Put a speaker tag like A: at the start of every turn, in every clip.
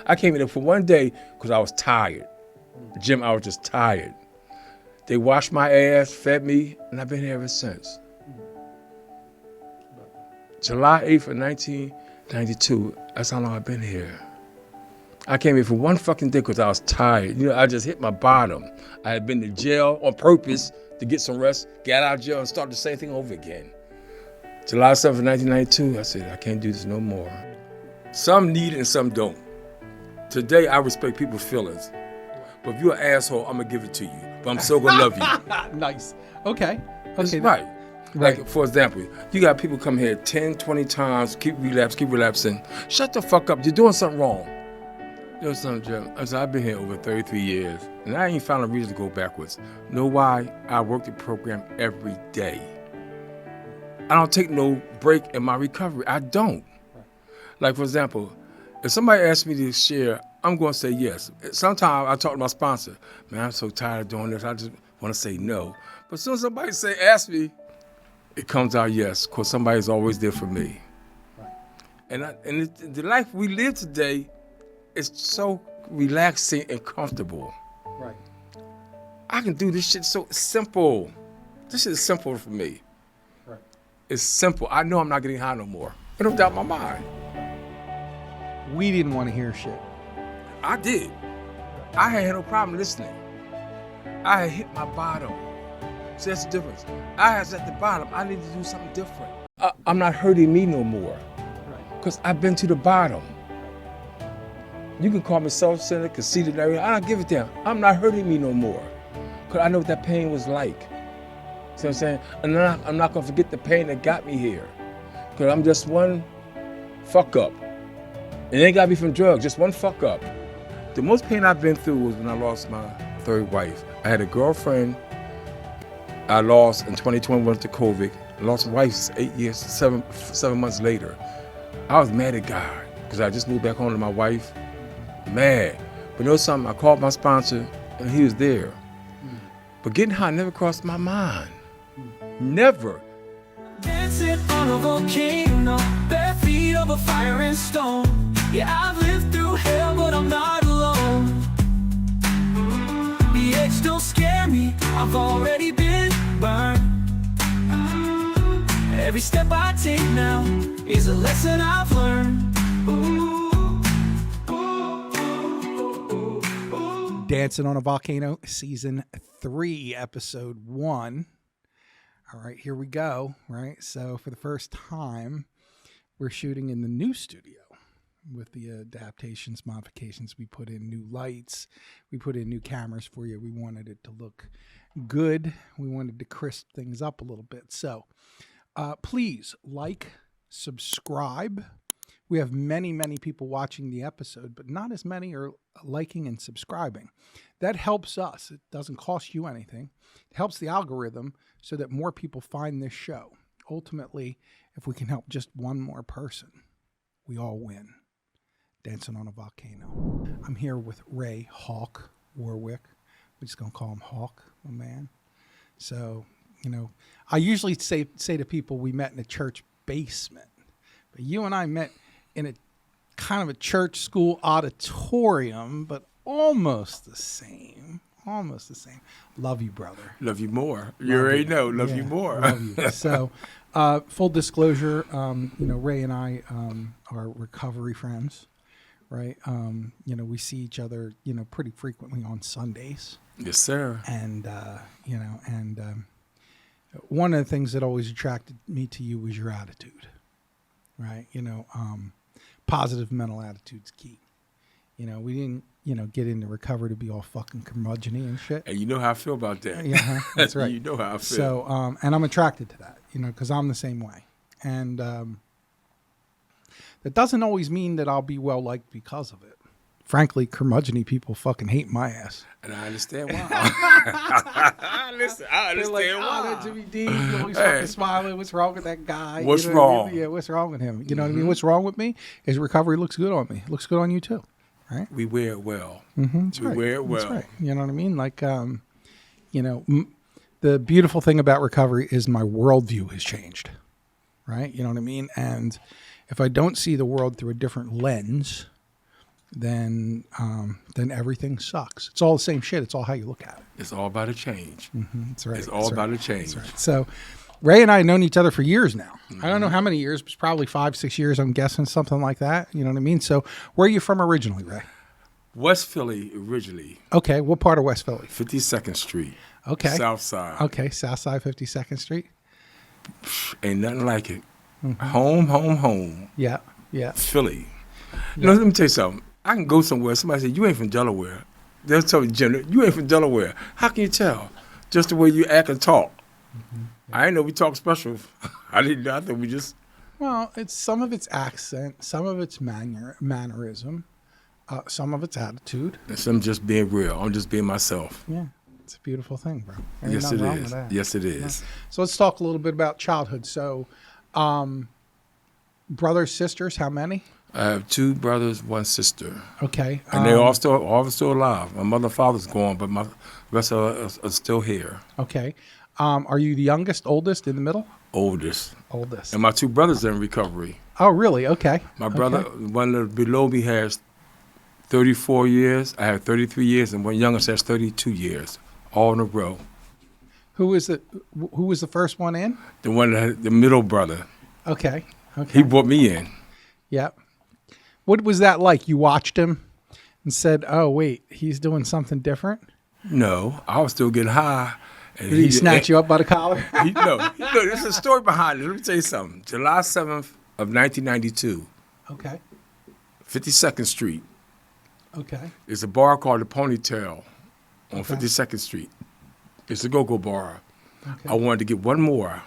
A: I came in there for one day because I was tired. Jim, I was just tired. They washed my ass, fed me, and I've been here ever since. July 8th of 1992, that's how long I've been here. I came here for one fucking day because I was tired. You know, I just hit my bottom. I had been to jail on purpose to get some rest, got out of jail and started the same thing over again. July 7th of 1992, I said, I can't do this no more. Some need it and some don't. Today, I respect people's feelings. But if you're an asshole, I'm going to give it to you. But I'm still going to love you.
B: Nice. Okay.
A: That's right. Like, for example, you got people come here 10, 20 times, keep relapsing. Shut the fuck up. You're doing something wrong. You know something, Jim? I said, I've been here over 33 years, and I ain't found a reason to go backwards. Know why? I work the program every day. I don't take no break in my recovery. I don't. Like, for example, if somebody asks me to share, I'm going to say yes. Sometimes I talk to my sponsor. Man, I'm so tired of doing this. I just want to say no. But as soon as somebody ask me, it comes out yes, because somebody's always there for me. Right. And the life we live today is so relaxing and comfortable.
B: Right.
A: I can do this shit so simple. This shit is simple for me. Right. It's simple. I know I'm not getting high no more. I don't doubt my mind.
B: We didn't want to hear shit.
A: I did. I had no problem listening. I had hit my bottom. See, that's the difference. I was at the bottom. I need to do something different. I'm not hurting me no more. Because I've been to the bottom. You can call me self-centered, conceited, and everything. I don't give a damn. I'm not hurting me no more. Because I know what that pain was like. See what I'm saying? And I'm not going to forget the pain that got me here. Because I'm just one fuck up. It ain't got to be from drugs, just one fuck up. The most pain I've been through was when I lost my third wife. I had a girlfriend I lost in 2021 to COVID. I lost my wife 7 months later. I was mad at God because I just moved back home to my wife. Mad. But you know something? I called my sponsor and he was there. But getting high never crossed my mind. Never.
C: Dancing on a volcano, bare feet over fire and stone. Yeah, I've lived through hell, but I'm not alone. The edge don't scare me, I've already been burned. Every step I take now is a lesson I've learned.
B: Dancing on a Volcano, Season 3, Episode 1. All right, here we go, right? So for the first time, we're shooting in the new studio with the adaptations, modifications. We put in new lights. We put in new cameras for you. We wanted it to look good. We wanted to crisp things up a little bit. So please like, subscribe. We have many, many people watching the episode, but not as many are liking and subscribing. That helps us. It doesn't cost you anything. It helps the algorithm so that more people find this show. Ultimately, if we can help just one more person, we all win. Dancing on a Volcano. I'm here with Ray Hawk Warwick. We're just going to call him Hawk, my man. So, you know, I usually say to people we met in a church basement, but you and I met in a kind of a church school auditorium, but almost the same. Almost the same. Love you, brother.
A: Love you more. You already know. Love you more.
B: Love you. So, full disclosure, you know, Ray and I are recovery friends, right? You know, we see each other, you know, pretty frequently on Sundays.
A: Yes, sir.
B: And, you know, and one of the things that always attracted me to you was your attitude, right? You know, positive mental attitude's key. You know, we didn't, you know, get into recovery to be all fucking curmudgeon-y and shit.
A: And you know how I feel about that.
B: Yeah, that's right.
A: You know how I feel.
B: So, and I'm attracted to that, you know, because I'm the same way. And that doesn't always mean that I'll be well-liked because of it. Frankly, curmudgeon-y people fucking hate my ass.
A: And I understand why. Listen, I understand
B: like,
A: why.
B: Oh, that Jimmy D, he's always fucking smiling. What's wrong with that guy?
A: What's
B: you know
A: wrong?
B: What I mean? Yeah, what's wrong with him? You know what I mean? What's wrong with me is recovery looks good on me. It looks good on you too, right?
A: We wear it well.
B: That's
A: we
B: right.
A: wear it well.
B: That's right. You know what I mean? Like, you know, the beautiful thing about recovery is my worldview has changed, right? You know what I mean? And if I don't see the world through a different lens, then everything sucks. It's all the same shit. It's all how you look at it.
A: It's all about a change.
B: That's right.
A: It's all about a change.
B: That's right. So Ray and I have known each other for years now. I don't know how many years, but probably 5-6 years, I'm guessing, something like that. You know what I mean? So where are you from originally, Ray?
A: West Philly originally.
B: Okay. What part of West Philly?
A: 52nd Street.
B: Okay.
A: South Side.
B: Okay. South Side, 52nd Street.
A: Ain't nothing like it. Home.
B: Yeah. Yeah.
A: Philly. You know, let me tell you something. I can go somewhere. Somebody say, you ain't from Delaware. They'll tell me, Jim, you ain't from Delaware. How can you tell? Just the way you act and talk. I didn't know we talk special. I didn't know. I thought we just...
B: Well, it's some of it's accent, some of it's mannerism, some of it's attitude.
A: And some just being real. I'm just being myself.
B: Yeah. It's a beautiful thing, bro. Ain't
A: Yes, it
B: nothing wrong with
A: is.
B: that.
A: Yes, it is.
B: So let's talk a little bit about childhood. So, brothers, sisters, how many?
A: I have 2 brothers, 1 sister.
B: Okay.
A: And they're all still alive. My mother and father's gone, but my rest are still here.
B: Okay. Are you the youngest, oldest, in the middle?
A: Oldest.
B: Oldest.
A: And my 2 brothers are in recovery.
B: Oh, really? Okay.
A: My brother, one that below me has 34 years. I have 33 years, and one youngest has 32 years, all in a row.
B: Who was the first one in?
A: The one that had the middle brother.
B: Okay. Okay.
A: He brought me in.
B: Yep. What was that like? You watched him and said, "Oh, wait, he's doing something different."
A: No, I was still getting high. And
B: Did he snatch you up by the collar?
A: No, there's a story behind it. Let me tell you something. July 7th of 1992,
B: Okay.
A: 52nd Street.
B: Okay.
A: There's a bar called the Ponytail on
B: Okay.
A: 52nd Street. It's a go-go bar.
B: Okay.
A: I wanted to get one more.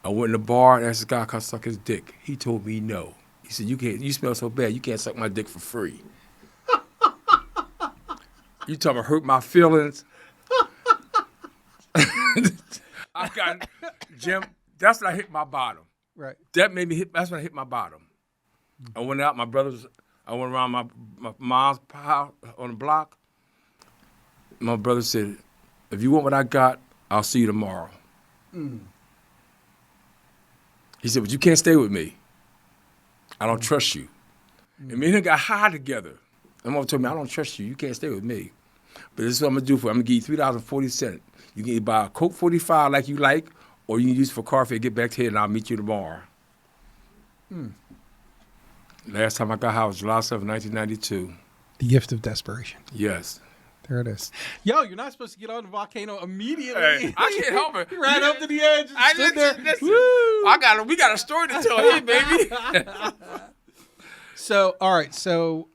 A: I went in the bar and asked the guy to suck his dick. He told me no. He said, you smell so bad, you can't suck my dick for free. You talking about hurt my feelings? Jim, that's when I hit my bottom.
B: Right.
A: That's when I hit my bottom. I went out, I went around my mom's house on the block. My brother said, if you want what I got, I'll see you tomorrow. He said, but you can't stay with me. I don't trust you. And me and him got high together. My mom told me, I don't trust you. You can't stay with me. But this is what I'm going to do for you. I'm going to give you $3.40. You can either buy a Coke 45 like you like, or you can use it for car fare, get back here, and I'll meet you tomorrow. Last time I got high was July 7, 1992.
B: The gift of desperation.
A: Yes.
B: There it is. Yo, you're not supposed to get on the Volcano immediately.
A: Hey, I can't help it.
B: You ran up to the edge and stood there.
A: Listen.
B: Woo!
A: We got a story to tell here, baby.
B: So, all right. So,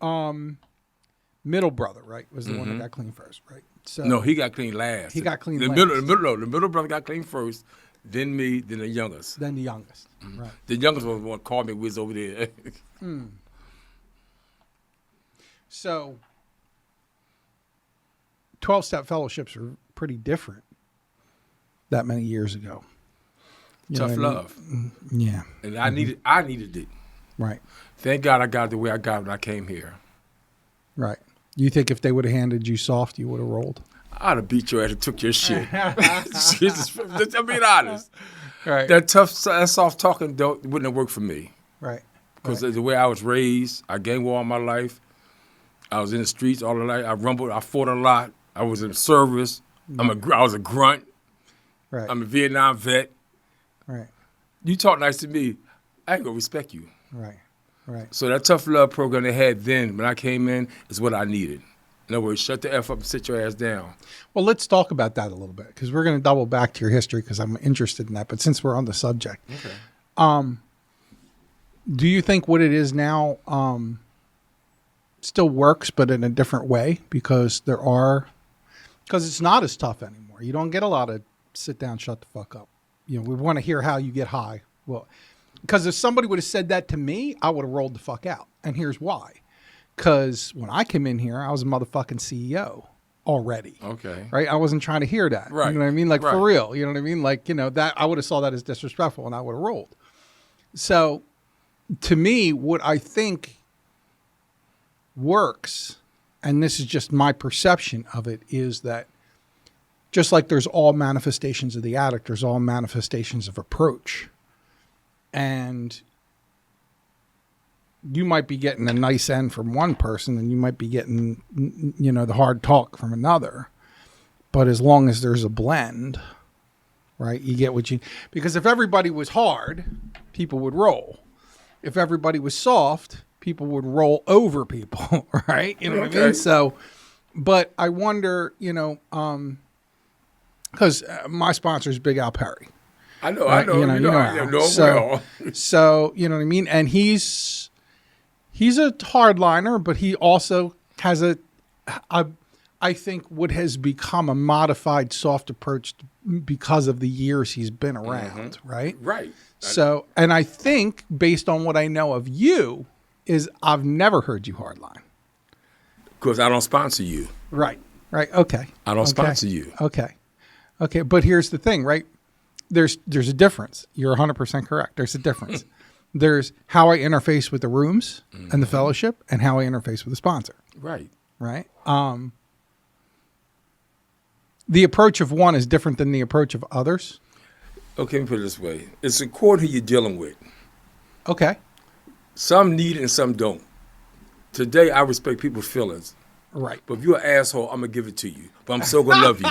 B: middle brother, right, was the one that got clean first, right? So
A: No, he got clean last.
B: He got clean
A: the
B: last.
A: The middle brother got clean first, then me, then the youngest.
B: Then the youngest, right?
A: The youngest was the one called me, we was over there.
B: So, 12-step fellowships are pretty different that many years ago. You know
A: Tough
B: what I mean?
A: love.
B: Yeah.
A: And I needed it.
B: Right.
A: Thank God I got it the way I got it when I came here.
B: Right. You think if they would have handed you soft, you would have rolled?
A: I'd have beat your ass and took your shit. Jesus, I'm being honest.
B: Right.
A: That soft talking wouldn't have worked for me.
B: Right.
A: Because the way I was raised, I gang war all my life. I was in the streets all the life. I rumbled. I fought a lot. I was in the service. I was a grunt.
B: Right.
A: I'm a Vietnam vet.
B: Right.
A: You talk nice to me, I ain't gonna respect you.
B: Right. Right.
A: So that tough love program they had then, when I came in, is what I needed. In other words, shut the F up and sit your ass down.
B: Well, let's talk about that a little bit because we're going to double back to your history because I'm interested in that. But since we're on the subject,
A: Okay.
B: do you think what it is now still works, but in a different way? Because it's not as tough anymore. You don't get a lot of sit down, shut the fuck up. You know, we want to hear how you get high. Well, because if somebody would have said that to me, I would have rolled the fuck out. And here's why. Because when I came in here, I was a motherfucking CEO already.
A: Okay.
B: Right? I wasn't trying to hear that.
A: Right.
B: You know what I mean? Like,
A: Right.
B: for real. You know what I mean? Like, you know, that I would have saw that as disrespectful and I would have rolled. So, to me, what I think works, and this is just my perception of it, is that just like there's all manifestations of the addict, there's all manifestations of approach. And you might be getting a nice end from one person and you might be getting, the hard talk from another. But as long as there's a blend, right, you get what you, because if everybody was hard, people would roll. If everybody was soft, people would roll over people, right? You know what I mean? So, but I wonder, because my sponsor is Big Al Perry.
A: I know, right? I know.
B: So, you know what I mean? And he's a hardliner, but he also has I think what has become a modified soft approach because of the years he's been around, right?
A: Right.
B: So, and I think based on what I know of you is I've never heard you hardline.
A: Because I don't sponsor you.
B: Right. Okay.
A: I don't sponsor you.
B: Okay. But here's the thing, right? There's a difference. You're 100% correct. There's a difference. There's how I interface with the rooms and the fellowship and how I interface with the sponsor.
A: Right.
B: Right. The approach of one is different than the approach of others.
A: Okay, let me put it this way. It's according who you're dealing with.
B: Okay.
A: Some need it and some don't. Today, I respect people's feelings.
B: Right.
A: But if you're an asshole, I'm going to give it to you. But I'm still going to love you.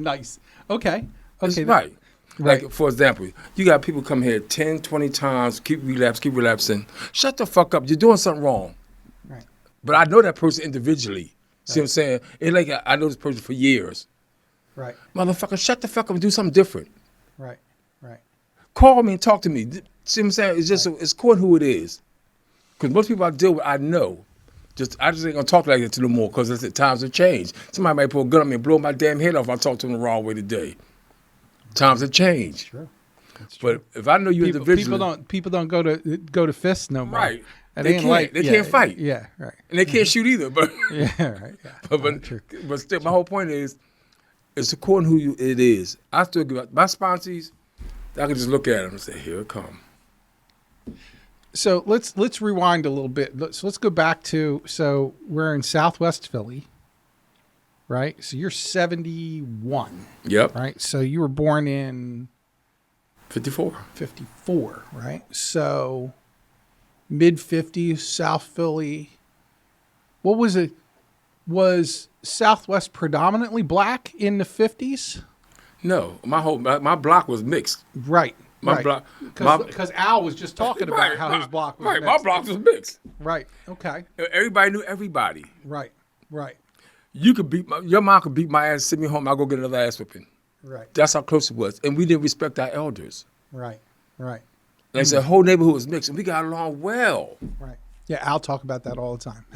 B: Nice. Okay.
A: That's right. Like, for example, you got people come here 10, 20 times, keep relapsing. Shut the fuck up. You're doing something wrong.
B: Right.
A: But I know that person individually. See what I'm saying? It's like I know this person for years.
B: Right.
A: Motherfucker, shut the fuck up and do something different.
B: Right.
A: Call me and talk to me. See what I'm saying? It's just, it's according who it is. Because most people I deal with, I know. I just ain't going to talk like that to them more because the times have changed. Somebody might pull a gun on me and blow my damn head off if I talk to them the wrong way today. Times have changed.
B: That's true.
A: But if I know you individually.
B: People don't go to fists no more.
A: Right.
B: They
A: can't fight.
B: Yeah, right.
A: And they can't shoot either. But
B: yeah, right. Yeah.
A: but still, my whole point is, it's according who it is. I still give my sponsees, I can just look at them and say, here it come.
B: So let's rewind a little bit. Let's go back to, so we're in Southwest Philly, right? So you're 71.
A: Yep.
B: Right? So you were born in
A: 54,
B: right? So mid-50s, South Philly. What was it? Was Southwest predominantly black in the 50s?
A: No, my block was mixed.
B: Right.
A: My block,
B: because Al was just talking about how his block was mixed.
A: My block was mixed.
B: Right. Okay.
A: Everybody knew everybody.
B: Right.
A: You could your mom could beat my ass, send me home, I'll go get another ass whipping.
B: Right.
A: That's how close it was. And we didn't respect our elders.
B: Right.
A: And the whole neighborhood was mixed, and we got along well.
B: Right. Yeah, I'll talk about that all the time.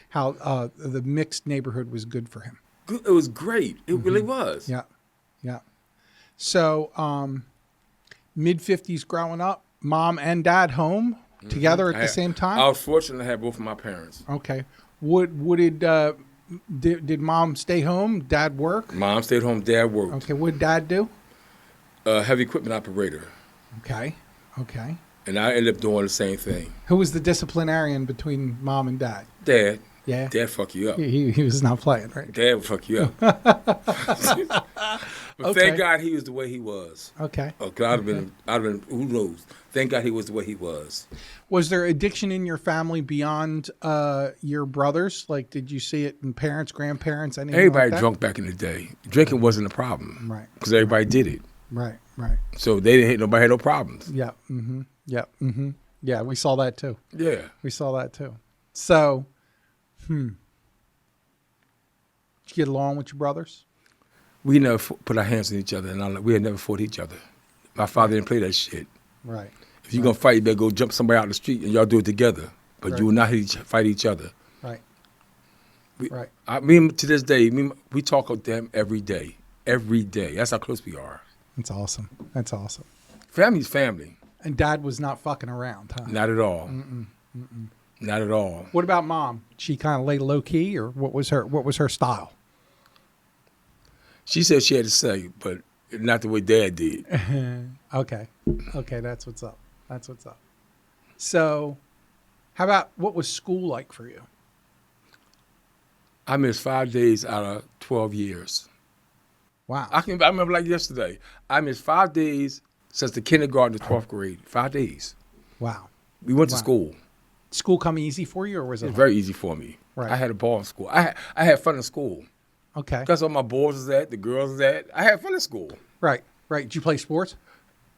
B: How the mixed neighborhood was good for him.
A: It was great. It really was.
B: Yeah. So, mid-50s growing up, mom and dad home together at the same time?
A: I was fortunate to have both of my parents.
B: Okay. Did mom stay home, dad work?
A: Mom stayed home, dad worked.
B: Okay, what did dad do?
A: Heavy equipment operator.
B: Okay.
A: And I ended up doing the same thing.
B: Who was the disciplinarian between mom and dad?
A: Dad.
B: Yeah.
A: Dad fuck you up.
B: He was not playing, right?
A: Dad would fuck you up. But thank God he was the way he was.
B: Okay.
A: Okay, I'd have been, who knows? Thank God he was the way he was.
B: Was there addiction in your family beyond your brothers? Like, did you see it in parents, grandparents, anything
A: Everybody
B: like that?
A: drunk back in the day. Drinking wasn't a problem.
B: Right.
A: Because everybody did it.
B: Right.
A: So nobody had no problems.
B: Yeah. Mm-hmm. Yeah. Mm-hmm. Yeah, we saw that too.
A: Yeah.
B: We saw that too. So, did you get along with your brothers?
A: We never put our hands on each other, and we had never fought each other. My father didn't play that shit.
B: Right.
A: If you're going to fight, you better go jump somebody out in the street, and y'all do it together. But you will not fight each other.
B: Right.
A: To this day, we talk with them every day. Every day. That's how close we are.
B: That's awesome.
A: Family's family.
B: And dad was not fucking around, huh?
A: Not at all. Not at all.
B: What about mom? She kind of lay low key, or what was her style?
A: She said she had to say, but not the way Dad did.
B: Okay, that's what's up. So, how about what was school like for you?
A: I missed 5 days out of 12 years.
B: Wow.
A: I remember like yesterday. I missed 5 days since the kindergarten to 12th grade. 5 days.
B: Wow.
A: We went to school.
B: school come easy for you, or was it
A: It's very easy for me.
B: Right.
A: I had a ball in school. I had fun in school.
B: okay?
A: That's where my boys was at, the girls was at. I had fun in school.
B: Right. Did you play sports?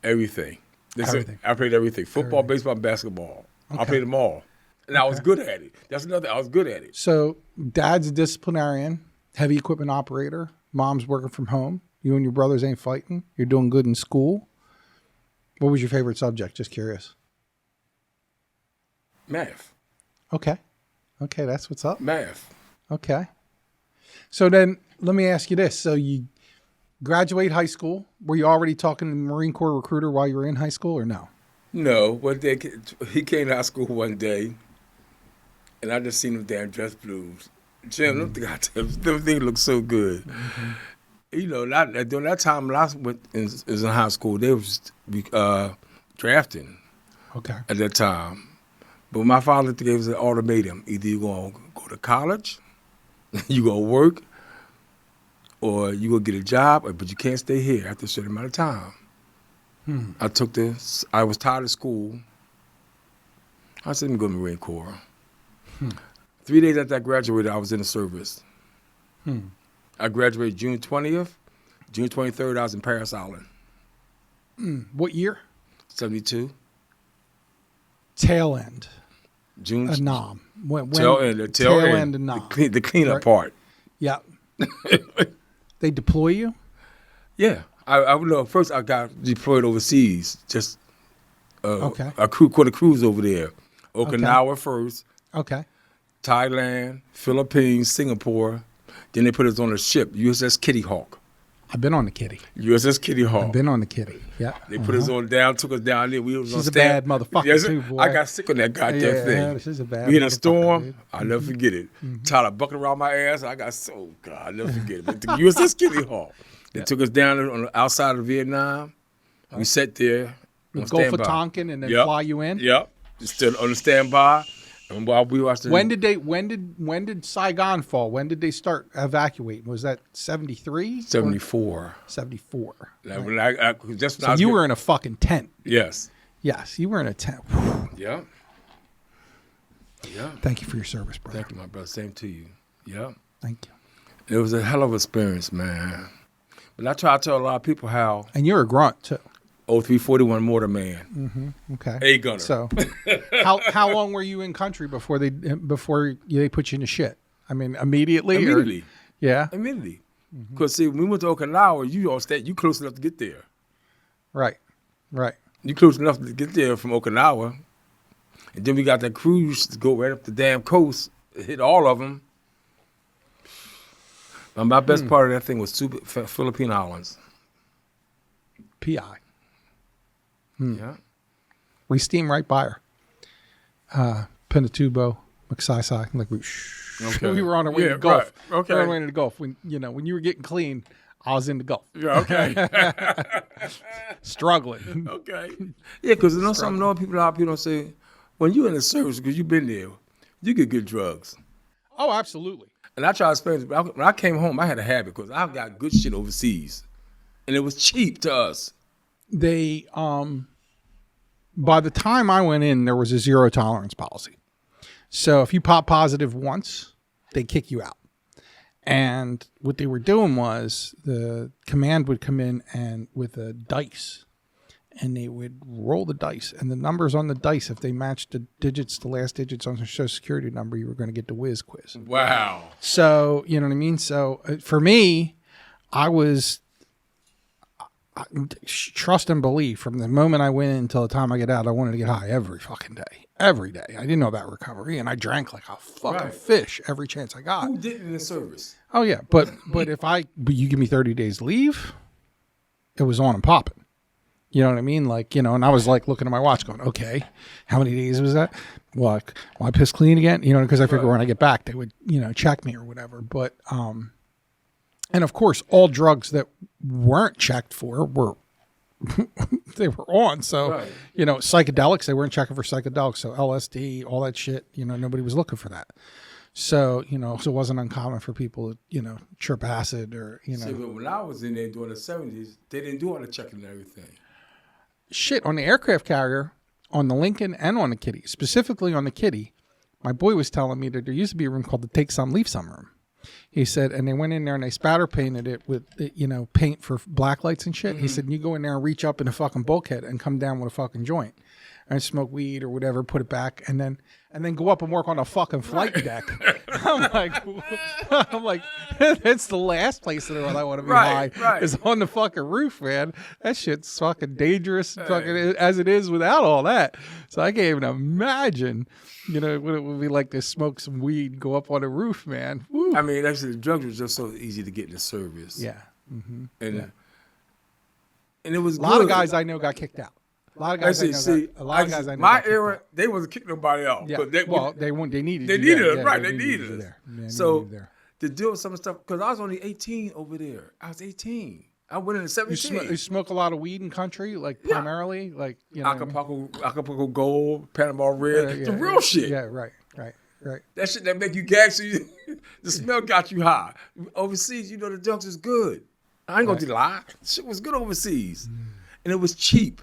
A: Everything.
B: Everything.
A: I played everything. Football, baseball, basketball. I played them all. And I was good at it. That's another thing. I was good at it.
B: So dad's a disciplinarian, heavy equipment operator. Mom's working from home. You and your brothers ain't fighting. You're doing good in school. What was your favorite subject? Just curious.
A: Math.
B: Okay, that's what's up.
A: Math.
B: Okay. So then let me ask you this. So you graduate high school. Were you already talking to the Marine Corps recruiter while you were in high school or no?
A: No. He came to our school one day, and I just seen them damn dress blues. Jim, them things look so good. Mm-hmm. You know, during that time when I was in high school, they was drafting.
B: Okay.
A: At that time. But my father gave us an ultimatum. Either you're going to go to college, you're going to work, or you're going to get a job, but you can't stay here after a certain amount of time. I was tired of school. I said, let me go to the Marine Corps. 3 days after I graduated, I was in the service. I graduated June 20th. June 23rd, I was in Paris Island.
B: What year?
A: 72.
B: Tail end.
A: June.
B: Nam.
A: Tail end of
B: Nam.
A: The cleanup
B: Right.
A: part.
B: Yeah. They deploy you?
A: Yeah. I know. First, I got deployed overseas. Just
B: Okay.
A: a cruise over there. Okinawa first.
B: Okay.
A: Thailand, Philippines, Singapore. Then they put us on a ship, USS Kitty Hawk.
B: I've been on the Kitty.
A: USS Kitty Hawk.
B: I've been on the Kitty. Yeah.
A: They put us on down, took us down there. We was
B: She's
A: on
B: a bad motherfucker too, boy.
A: I got sick on that goddamn thing.
B: She's a bad
A: We in a
B: motherfucker,
A: storm.
B: dude.
A: I'll never forget it. Tied a bucket around my ass. I got so God, I'll never forget it. But the USS Kitty Hawk. They took us down on the outside of Vietnam. We sat there on
B: Gulf of
A: standby.
B: Tonkin and then fly you in?
A: Yep. Just stood on the standby. And while we watched
B: When did Saigon fall? When did they start evacuating? Was that 73?
A: 74.
B: 74.
A: Like,
B: Right.
A: So
B: you were in a fucking tent.
A: Yes.
B: Yes, you were in a tent.
A: Yeah. Yeah.
B: Thank you for your service, brother.
A: Thank you, my brother. Same to you. Yeah.
B: Thank you.
A: It was a hell of an experience, man. But I try to tell a lot of people how
B: And you're a grunt too.
A: 0341 Mortar Man.
B: Okay.
A: A gunner.
B: So, how long were you in country before they put you in the shit? I mean, immediately.
A: Immediately.
B: Yeah.
A: Immediately. Because see, when we went to Okinawa, you close enough to get there.
B: Right. Right.
A: You close enough to get there from Okinawa. And then we got that cruise to go right up the damn coast, hit all of them. But my best part of that thing was Philippine Islands.
B: PI.
A: Yeah.
B: We steam right by her. Pinatubo, Magsaysay, like we were on our way to the Gulf.
A: Right. Okay.
B: We were on our way to the Gulf. When you were getting clean, I was in the Gulf.
A: Yeah, okay.
B: Struggling.
A: Okay. Yeah, because you know something, a lot of people don't say, when you're in the service, because you've been there, you get good drugs.
B: Oh, absolutely.
A: And I try to explain, when I came home, I had a habit, because I got good shit overseas. And it was cheap to us.
B: They, by the time I went in, there was a zero tolerance policy. So if you pop positive once, they kick you out. And what they were doing was the command would come in and with a dice, and they would roll the dice, and the numbers on the dice, if they matched the last digits on the social security number, you were going to get the whiz quiz.
A: Wow.
B: So, you know what I mean? So for me, I was trust and belief from the moment I went in until the time I get out. I wanted to get high every fucking day. Every day. I didn't know about recovery, and I drank like a fucking fish every chance I got.
A: Who did in the service?
B: Oh yeah, but you give me 30 days leave, it was on and popping. You know what I mean? Like, and I was like looking at my watch going, okay, how many days was that? Well, will I piss clean again? Because I figure when I get back, they would, check me or whatever. But, and of course, all drugs that weren't checked for were, they were on. So, psychedelics, they weren't checking for psychedelics. So LSD, all that shit, nobody was looking for that. So, so it wasn't uncommon for people to, trip acid or,
A: See, but when I was in there during the 70s, they didn't do all the checking and everything.
B: Shit, on the aircraft carrier, on the Lincoln and on the Kitty, specifically on the Kitty, my boy was telling me that there used to be a room called the Take Some, Leave Some room. He said, and they went in there and they spatter painted it with, paint for black lights and shit. He said, you go in there and reach up in a fucking bulkhead and come down with a fucking joint and smoke weed or whatever, put it back, and then go up and work on a fucking flight deck. I'm like, that's the last place in the world I want to be high is on the fucking roof, man. That shit's fucking dangerous, fucking as it is without all that. So I can't even imagine, what it would be like to smoke some weed, go up on the roof, man. Woo.
A: I mean, actually, the drugs were just so easy to get in the service.
B: Yeah. Mm-hmm.
A: And it was
B: a lot of guys I know got kicked out. A lot of guys I know.
A: My era, they wasn't kicking nobody out.
B: Yeah. They needed.
A: They needed us, right? They needed us.
B: Yeah,
A: so to deal with some stuff, because I was only 18 over there. I was 18. I went in at 17.
B: You smoke a lot of weed in country, primarily,
A: Acapulco Gold, Panama Red, the real shit.
B: Yeah, right.
A: That shit that make you gag, so the smell got you high. Overseas, the drugs is good. I ain't gonna lie. Shit was good overseas, and it was cheap.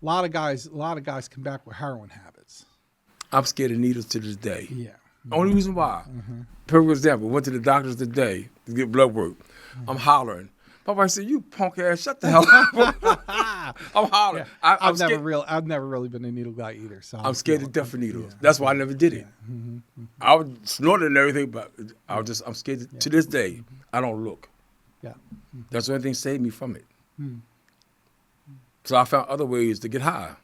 B: A lot of guys come back with heroin habits.
A: I'm scared of needles to this day.
B: Yeah.
A: Only reason why. Perfect example. Went to the doctors today to get blood work. I'm hollering. My wife said, "You punk ass, shut the hell up." I'm hollering.
B: Yeah. I've never really been a needle guy either. So
A: I'm scared to death of needles. Yeah. That's why I never did it. Yeah. Mm-hmm. I was snorting and everything, but I'm scared to this day. I don't look.
B: Yeah.
A: That's the only thing that saved me from it. So I found other ways to get high.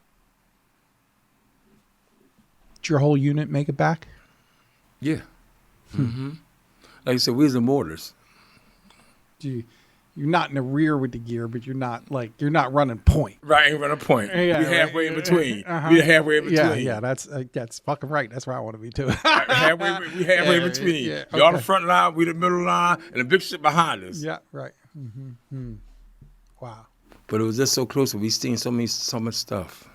B: Did your whole unit make it back?
A: Yeah. Mm-hmm. Like you said, we was the mortars.
B: You're not in the rear with the gear, but you're not running point.
A: Right, ain't running point.
B: Yeah,
A: we halfway in between. We halfway in between.
B: Yeah, that's fucking right. That's where I want to be too.
A: We halfway in between.
B: Yeah,
A: Y'all the front line, we the middle line, and the big shit behind us.
B: Yeah, right. Mm-hmm. Wow.
A: But it was just so close. We seen so much stuff.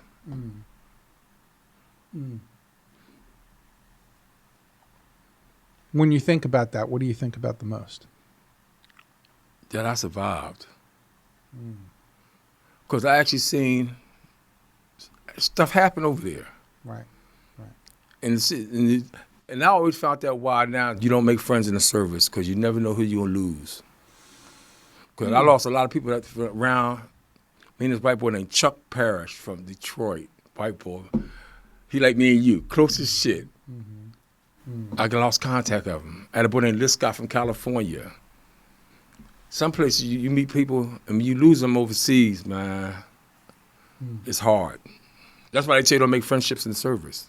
B: When you think about that, what do you think about the most?
A: That I survived. Because I actually seen stuff happen over there.
B: Right.
A: And I always found that why now you don't make friends in the service, because you never know who you're going to lose. Because I lost a lot of people around. Me and this white boy named Chuck Parrish from Detroit, white boy. He like me and you, close as shit. I lost contact of him. I had a boy named Liz Scott from California. Some places you meet people and you lose them overseas, man. It's hard. That's why they tell you don't make friendships in the service.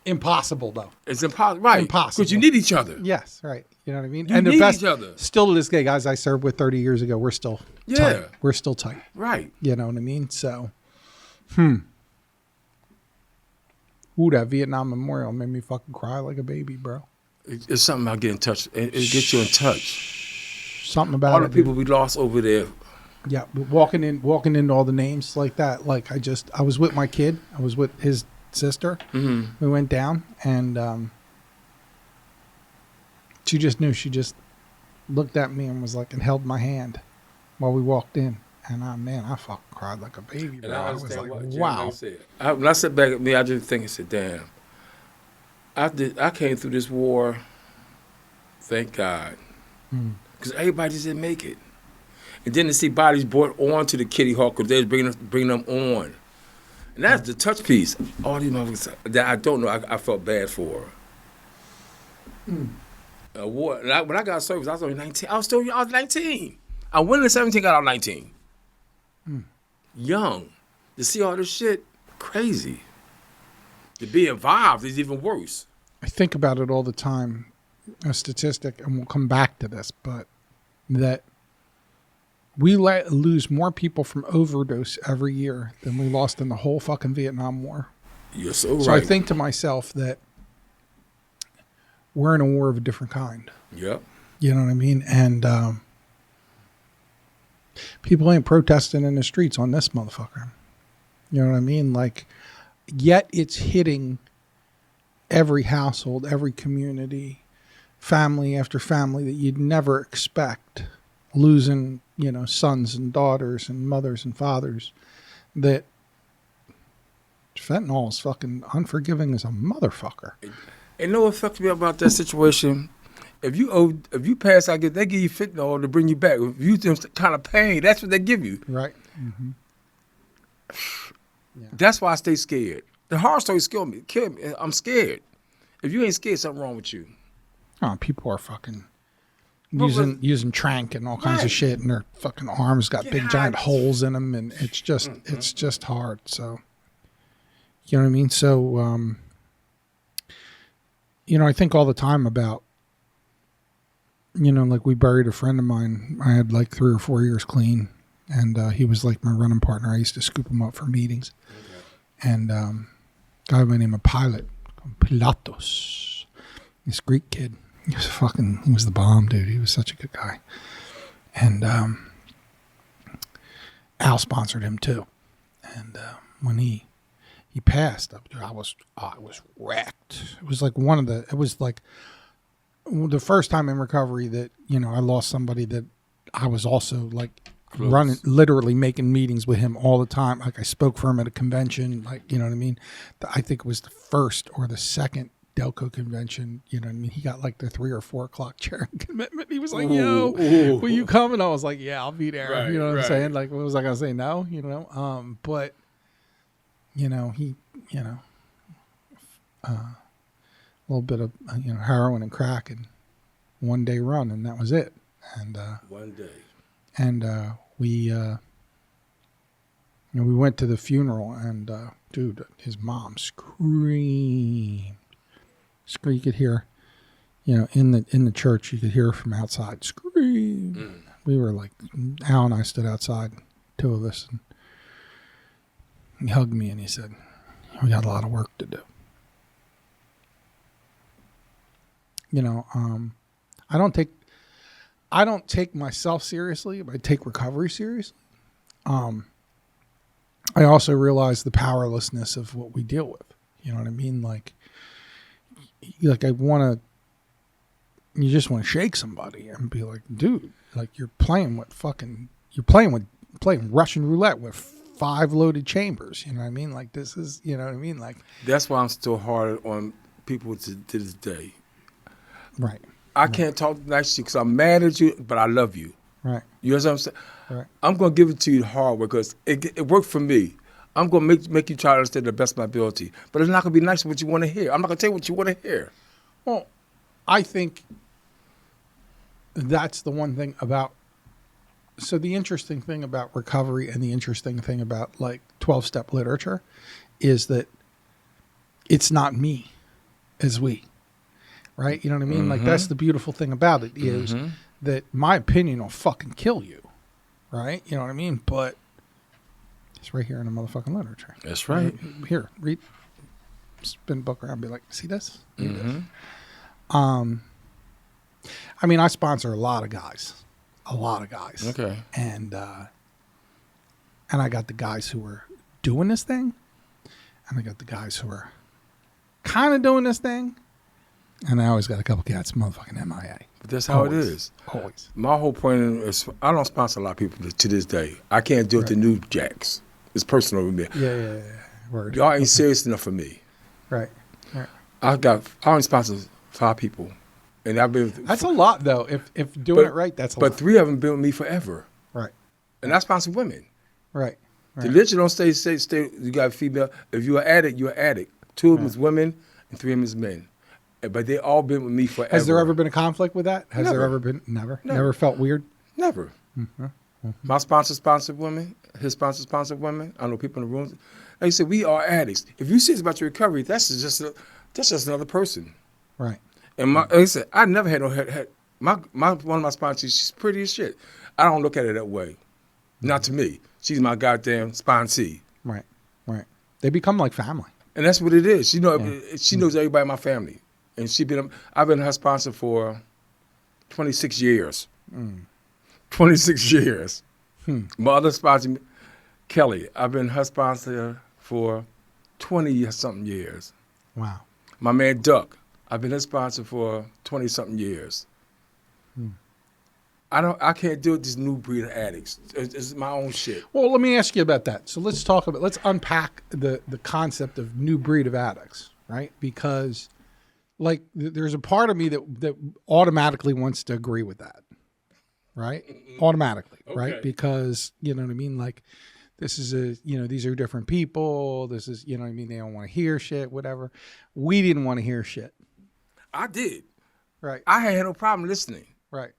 B: Impossible, though.
A: It's impossible, right?
B: Impossible.
A: Because you need each other.
B: Yes, right. You know what I mean?
A: You need each other.
B: Still to this day, guys I served with 30 years ago, we're still tight. We're still tight.
A: Right.
B: You know what I mean? So, Ooh, that Vietnam Memorial made me fucking cry like a baby, bro.
A: It's something about getting in touch. It gets you in touch.
B: Something about
A: all the people we lost over there.
B: Yeah, walking into all the names like that. Like I was with my kid. I was with his sister. We went down, and she just knew. She just looked at me and was like, and held my hand while we walked in. And I fucking cried like a baby, bro. I was like, wow.
A: When I sat back at me, I just think and said, damn. I came through this war, thank God. Because everybody just didn't make it. And then to see bodies brought on to the Kitty Hawk, because they was bringing them on. And that's the touch piece. All these motherfuckers that I don't know, I felt bad for. War. When I got service, I was only 19. I was 19. I went in 17, got out 19. Young. To see all this shit, crazy. To be involved is even worse.
B: I think about it all the time, a statistic, and we'll come back to this, but that we lose more people from overdose every year than we lost in the whole fucking Vietnam War.
A: You're so right.
B: So I think to myself that we're in a war of a different kind.
A: Yep.
B: You know what I mean? And people ain't protesting in the streets on this motherfucker. You know what I mean? Like, yet it's hitting every household, every community, family after family that you'd never expect, losing, sons and daughters and mothers and fathers, that Fentanyl is fucking unforgiving as a motherfucker.
A: And know what fucked me up about that situation? If you pass out, they give you fentanyl to bring you back. If you some kind of pain, that's what they give you.
B: Right. Mm-hmm.
A: Yeah. That's why I stay scared. The horror stories kill me. I'm scared. If you ain't scared, something wrong with you.
B: Oh, people are fucking using trank and all kinds of shit, and their fucking arms got big giant holes in them, and it's just hard. So, you know what I mean? So, I think all the time about, like we buried a friend of mine. I had like 3 or 4 years clean, and he was like my running partner. I used to scoop him up for meetings, and guy by the name of Pilatos, this Greek kid. He was the bomb, dude. He was such a good guy. And Al sponsored him too. And when he passed, I was wrecked. It was like the first time in recovery that, I lost somebody that I was also like literally making meetings with him all the time. Like I spoke for him at a convention, like, you know what I mean? I think it was the first or the second Delco convention, you know what I mean? He got like the 3 or 4 o'clock chair commitment. He was like, "Yo, will you come?" And I was like, "Yeah, I'll be there."
A: Right,
B: you know what
A: right.
B: I'm saying? Like, what was I gonna say? No, but he, a little bit of heroin and crack and 1 day run, and that was it. And
A: 1 day.
B: And we went to the funeral, and dude, his mom screamed. You could hear, in the church, you could hear from outside scream. We were like, Al and I stood outside, 2 of us, and he hugged me and he said, "We got a lot of work to do." I don't take myself seriously, but I take recovery seriously. I also realize the powerlessness of what we deal with. You know what I mean? Like you just want to shake somebody and be like, dude, like you're playing Russian roulette with 5 loaded chambers. You know what I mean? Like this is, you know what I mean? Like
A: that's why I'm still hard on people to this day.
B: Right.
A: I can't talk nice to you because I'm mad at you, but I love you.
B: Right.
A: You know what I'm saying?
B: Right.
A: I'm going to give it to you hard because it worked for me. I'm going to make you try to understand the best of my ability. But it's not going to be nice what you want to hear. I'm not going to tell you what you want to hear.
B: Well, I think that's the one thing about... So the interesting thing about recovery and the interesting thing about like 12-step literature is that it's not me, it's we. Right? You know what I mean?
A: Mm-hmm.
B: Like that's the beautiful thing about it is that my opinion will fucking kill you. Right? You know what I mean? But it's right here in the motherfucking literature.
A: That's right.
B: Here, read, spin the book around and be like, see this? Read this. I mean, I sponsor a lot of guys.
A: Okay.
B: And I got the guys who are doing this thing, and I got the guys who are kind of doing this thing, and I always got a couple cats motherfucking MIA.
A: But that's how it is.
B: Always.
A: My whole point is I don't sponsor a lot of people to this day. I can't deal with the new jacks. It's personal with me.
B: Yeah. Word.
A: Y'all ain't serious enough for me.
B: Right.
A: I only sponsor 5 people. And I've been.
B: That's a lot, though. If doing it right, that's a lot.
A: But 3 of them been with me forever.
B: Right.
A: And I sponsor women.
B: Right.
A: The religion don't stay. You got a female. If you're an addict, you're an addict. 2 of them is women, and 3 of them is men. But they all been with me forever.
B: Has there ever been a conflict with that? Has
A: Never.
B: there ever been? Never felt weird?
A: Never. My sponsor sponsored women. His sponsor sponsored women. I know people in the room. Like you said, we are addicts. If you serious about your recovery, that's just another person.
B: Right.
A: And like I said, I never had one of my sponsors. She's pretty as shit. I don't look at her that way. Not to me. She's my goddamn sponsee.
B: Right. They become like family.
A: And that's what it is. She knows everybody in my family. And I've been her sponsor for 26 years. 26 years. My other sponsor, Kelly, I've been her sponsor for 20-something years.
B: Wow.
A: My man, Duck, I've been his sponsor for 20-something years. I can't deal with this new breed of addicts. It's my own shit.
B: Well, let me ask you about that. So let's unpack the concept of new breed of addicts, right? Because like there's a part of me that automatically wants to agree with that, right? Automatically, right? Because, you know what I mean? Like this is these are different people. This is, you know what I mean? They don't want to hear shit, whatever. We didn't want to hear shit.
A: I did.
B: Right.
A: I had no problem listening.
B: Right.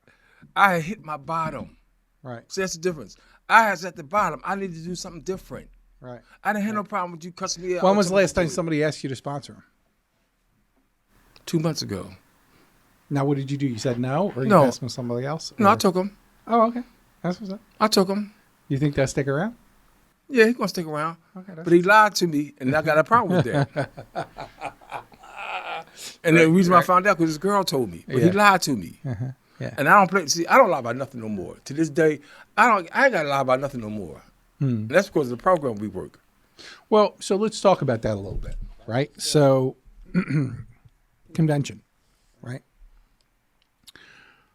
A: I had hit my bottom.
B: Right.
A: So that's the difference. I was at the bottom. I needed to do something different.
B: Right.
A: I didn't have no problem with you cussing me out.
B: When was the last time somebody asked you to sponsor him?
A: 2 months ago.
B: Now, what did you do? You said no, or you
A: No.
B: asked him somebody else?
A: No,
B: Or-
A: I took him.
B: Oh, okay. That's what's up.
A: I took him.
B: You think they'll stick around?
A: Yeah, he's gonna stick around.
B: Okay.
A: But he lied to me, and I got a problem with that. And the reason why I found out because this girl told me, but he
B: Yeah.
A: lied to me.
B: Yeah.
A: And I don't play. See, I don't lie about nothing no more. To this day, I ain't gotta lie about nothing no more. And that's because of the program we work.
B: Well, so let's talk about that a little bit, right? So, convention, right?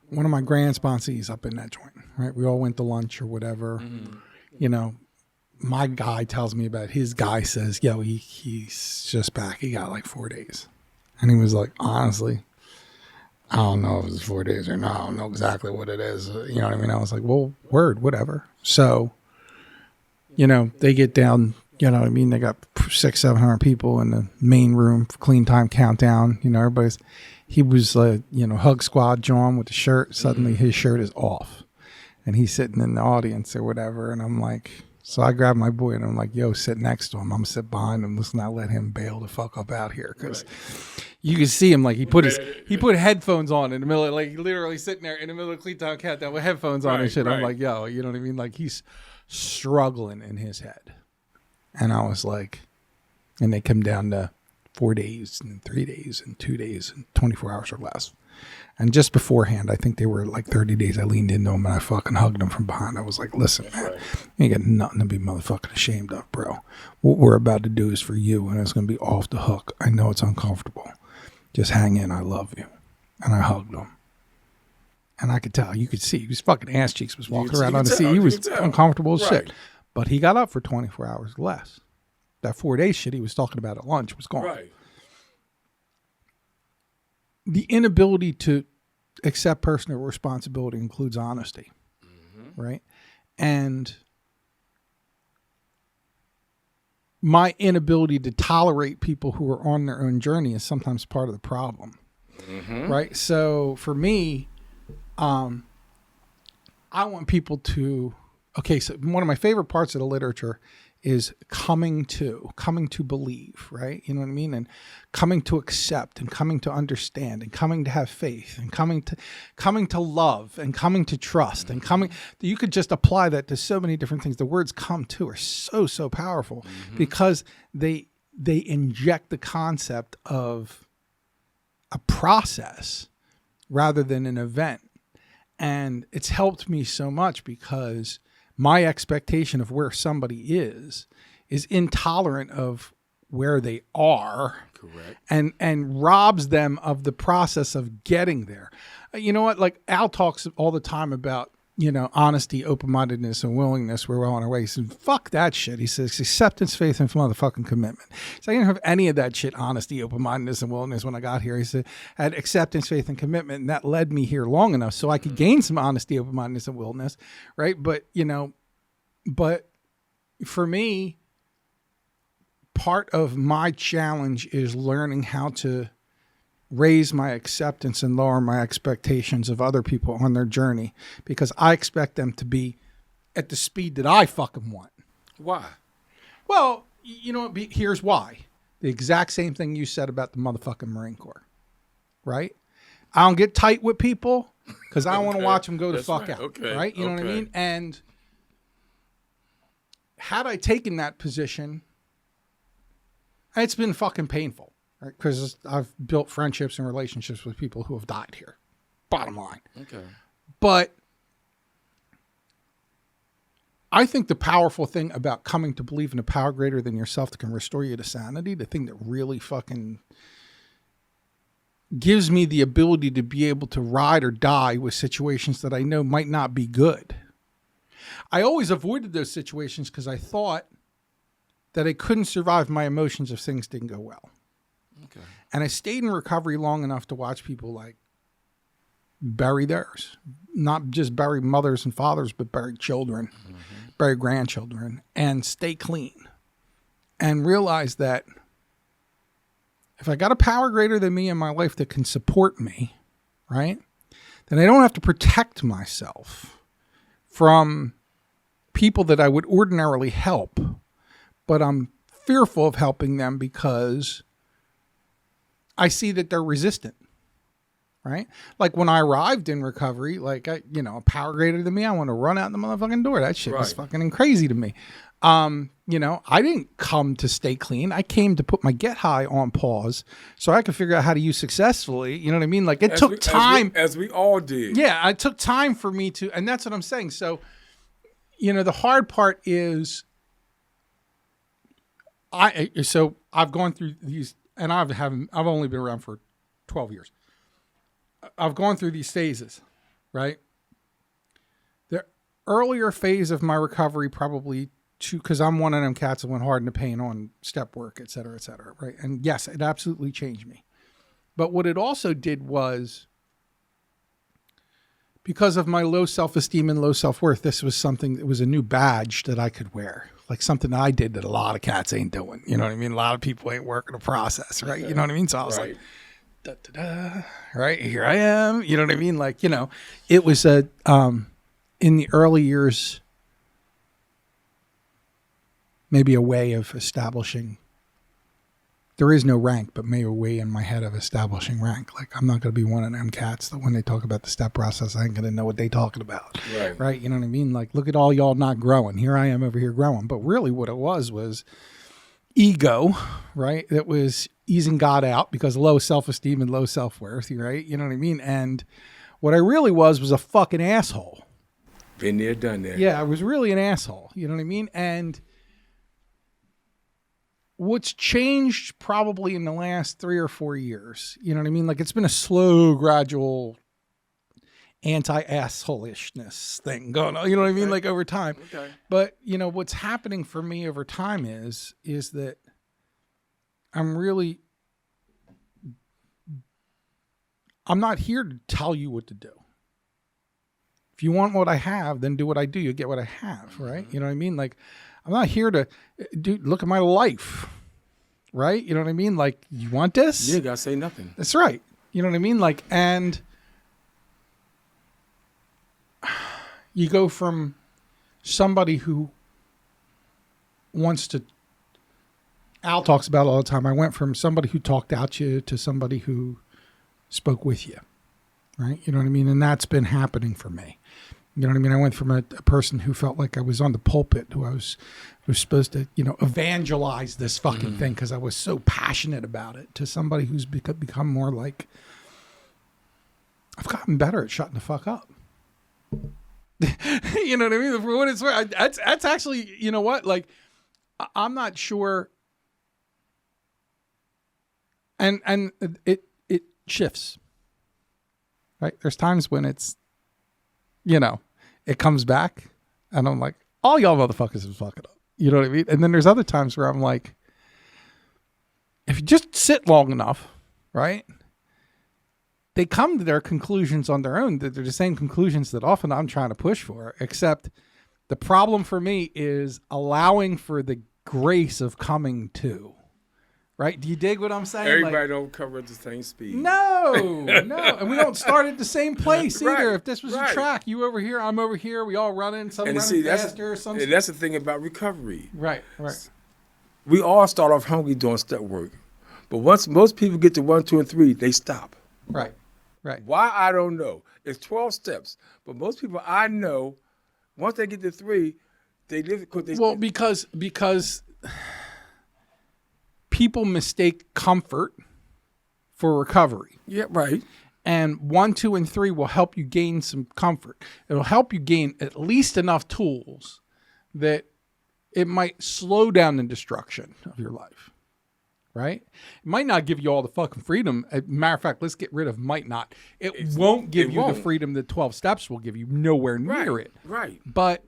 B: One of my grand sponsees up in that joint, right? We all went to lunch or whatever. You know, my guy tells me about it. His guy says, yo, he's just back. He got like 4 days. And he was like, honestly, I don't know if it's 4 days or not. I don't know exactly what it is. You know what I mean? I was like, well, word, whatever. So, you know, they get down, you know what I mean? They got 600-700 people in the main room for clean time countdown. You know, he was, hug squad John with the shirt. Suddenly his shirt is off. And he's sitting in the audience or whatever. And I'm like, so I grabbed my boy and I'm like, yo, sit next to him. I'm going to sit behind him. Let's not let him bail the fuck up out here. Because you can see him, like he put headphones on in the middle, like he literally sitting there in the middle of clean time countdown with headphones on and shit. I'm like, yo, you know what I mean? Like he's struggling in his head. And I was like, and they come down to 4 days and 3 days and 2 days and 24 hours or less. And just beforehand, I think they were like 30 days. I leaned into him and I fucking hugged him from behind. I was like, listen, man, you ain't got nothing to be motherfucking ashamed of, bro. What we're about to do is for you, and it's going to be off the hook. I know it's uncomfortable. Just hang in. I love you. And I hugged him. And I could tell, you could see, his fucking ass cheeks was walking around on the seat. He was uncomfortable as shit. But he got up for 24 hours less. That 4 day shit he was talking about at lunch was gone.
A: Right.
B: The inability to accept personal responsibility includes honesty, right? And my inability to tolerate people who are on their own journey is sometimes part of the problem, right? So for me, I want people to, so one of my favorite parts of the literature is coming to believe, right? You know what I mean? And coming to accept and coming to understand and coming to have faith and coming to love and coming to trust and you could just apply that to so many different things. The words come to are so powerful because they inject the concept of a process rather than an event. And it's helped me so much because my expectation of where somebody is intolerant of where they are.
A: Correct.
B: And robs them of the process of getting there. You know what? Like Al talks all the time about, you know, honesty, open-mindedness, and willingness. We're well on our way. He said, fuck that shit. He says, acceptance, faith, and motherfucking commitment. So I didn't have any of that shit, honesty, open-mindedness, and willingness when I got here. He said, I had acceptance, faith, and commitment, and that led me here long enough so I could gain some honesty, open-mindedness, and willingness, right? But, you know, for me, part of my challenge is learning how to raise my acceptance and lower my expectations of other people on their journey because I expect them to be at the speed that I fucking want.
A: Why?
B: Well, you know, here's why. The exact same thing you said about the motherfucking Marine Corps, right? I don't get tight with people because I don't want to watch them go the fuck out, right? You know what I mean? And had I taken that position, it's been fucking painful. Because I've built friendships and relationships with people who have died here. Bottom line.
A: Okay.
B: But I think the powerful thing about coming to believe in a power greater than yourself that can restore you to sanity, the thing that really fucking gives me the ability to be able to ride or die with situations that I know might not be good. I always avoided those situations because I thought that I couldn't survive my emotions if things didn't go well.
A: Okay.
B: And I stayed in recovery long enough to watch people like bury theirs, not just bury mothers and fathers, but bury children, bury grandchildren, and stay clean. And realize that if I got a power greater than me in my life that can support me, right, then I don't have to protect myself from people that I would ordinarily help, but I'm fearful of helping them because I see that they're resistant, right? Like when I arrived in recovery, like, a power greater than me, I want to run out the motherfucking door. That shit was fucking crazy to me. I didn't come to stay clean. I came to put my get high on pause so I could figure out how to use successfully. You know what I mean? Like it took time.
A: As we all did.
B: Yeah, it took time for me to, and that's what I'm saying. So, the hard part is I've gone through these, and I've only been around for 12 years. I've gone through these phases, right? The earlier phase of my recovery probably because I'm one of them cats that went hard in the pain on step work, et cetera, right? And yes, it absolutely changed me. But what it also did was, because of my low self-esteem and low self-worth, this was something that was a new badge that I could wear. Like something I did that a lot of cats ain't doing. You know what I mean? A lot of people ain't working the process, right? You know what I mean? So I was like, right, here I am. You know what I mean? Like, it was in the early years, maybe a way of establishing, there is no rank, but maybe a way in my head of establishing rank. Like, I'm not going to be one of them cats that when they talk about the step process, I ain't going to know what they talking about. Right. You know what I mean? Like, look at all y'all not growing. Here I am over here growing. But really what it was ego, right? That was easing God out because low self-esteem and low self-worth, right? You know what I mean? And what I really was a fucking asshole.
A: Been there, done that.
B: Yeah, I was really an asshole. You know what I mean? And what's changed probably in the last 3 or 4 years, you know what I mean? Like it's been a slow, gradual anti-assholishness thing going on, you know what I mean? Like over time. Okay. But what's happening for me over time is that I'm not here to tell you what to do. If you want what I have, then do what I do. You get what I have, right? You know what I mean? Like, I'm not here to, look at my life, right? You know what I mean? Like, you want this?
A: You gotta say nothing.
B: That's right. You know what I mean? Like, and you go from somebody who wants to, Al talks about it all the time. I went from somebody who talked out you to somebody who spoke with you, right? You know what I mean? And that's been happening for me. You know what I mean? I went from a person who felt like I was on the pulpit, who I was supposed to, evangelize this fucking thing because I was so passionate about it, to somebody who's become more like, I've gotten better at shutting the fuck up. You know what I mean? For what it's worth, that's actually, you know what? Like, I'm not sure. And it shifts, right? There's times when it's, it comes back and I'm like, all y'all motherfuckers is fucking up. You know what I mean? And then there's other times where I'm like, if you just sit long enough, right? They come to their conclusions on their own. They're the same conclusions that often I'm trying to push for, except the problem for me is allowing for the grace of coming to. Right? Do you dig what I'm saying?
A: Everybody don't cover at the same speed.
B: No. And we don't start at the same place either. If this was a track, you over here, I'm over here, we all running, some running faster.
A: And that's the thing about recovery.
B: Right.
A: We all start off hungry doing step work. But once most people get to 1, 2, and 3, they stop.
B: Right.
A: Why, I don't know. It's 12 steps. But most people I know, once they get to 3, they live
B: because people mistake comfort for recovery.
A: Yeah, right.
B: And 1, 2, and 3 will help you gain some comfort. It'll help you gain at least enough tools that it might slow down the destruction of your life. right? It might not give you all the fucking freedom. Matter of fact, let's get rid of might not. It won't give you the freedom that 12 steps will give you. Nowhere near it.
A: Right.
B: But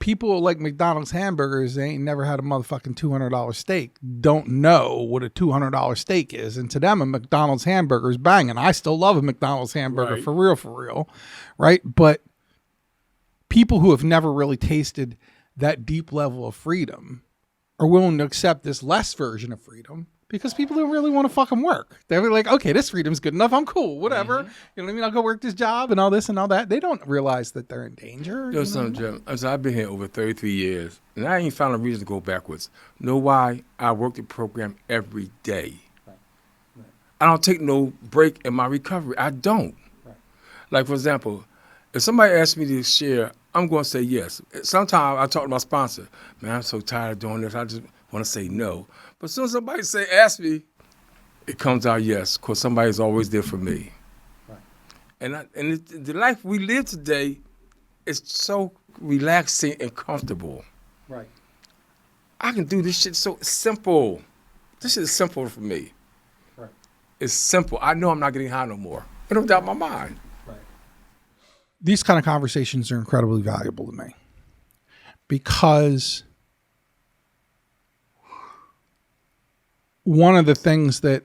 B: people like McDonald's hamburgers, they ain't never had a motherfucking $200 steak, don't know what a $200 steak is. And to them, a McDonald's hamburger is banging. I still love a McDonald's hamburger, for real, right? But people who have never really tasted that deep level of freedom are willing to accept this less version of freedom because people don't really want to fucking work. They're like, okay, this freedom's good enough. I'm cool, whatever. You know what I mean? I'll go work this job and all this and all that. They don't realize that they're in danger.
A: You know something, Jim? I've been here over 33 years, and I ain't found a reason to go backwards. Know why? I work the program every day. I don't take no break in my recovery. I don't. Like, for example, if somebody asks me to share, I'm going to say yes. Sometimes I talk to my sponsor. Man, I'm so tired of doing this. I just want to say no. But as soon as somebody ask me, it comes out yes, because somebody's always there for me. Right. And the life we live today is so relaxing and comfortable.
B: Right.
A: I can do this shit so simple. This shit is simple for me. Right. It's simple. I know I'm not getting high no more. I don't doubt my mind.
B: These kind of conversations are incredibly valuable to me because one of the things that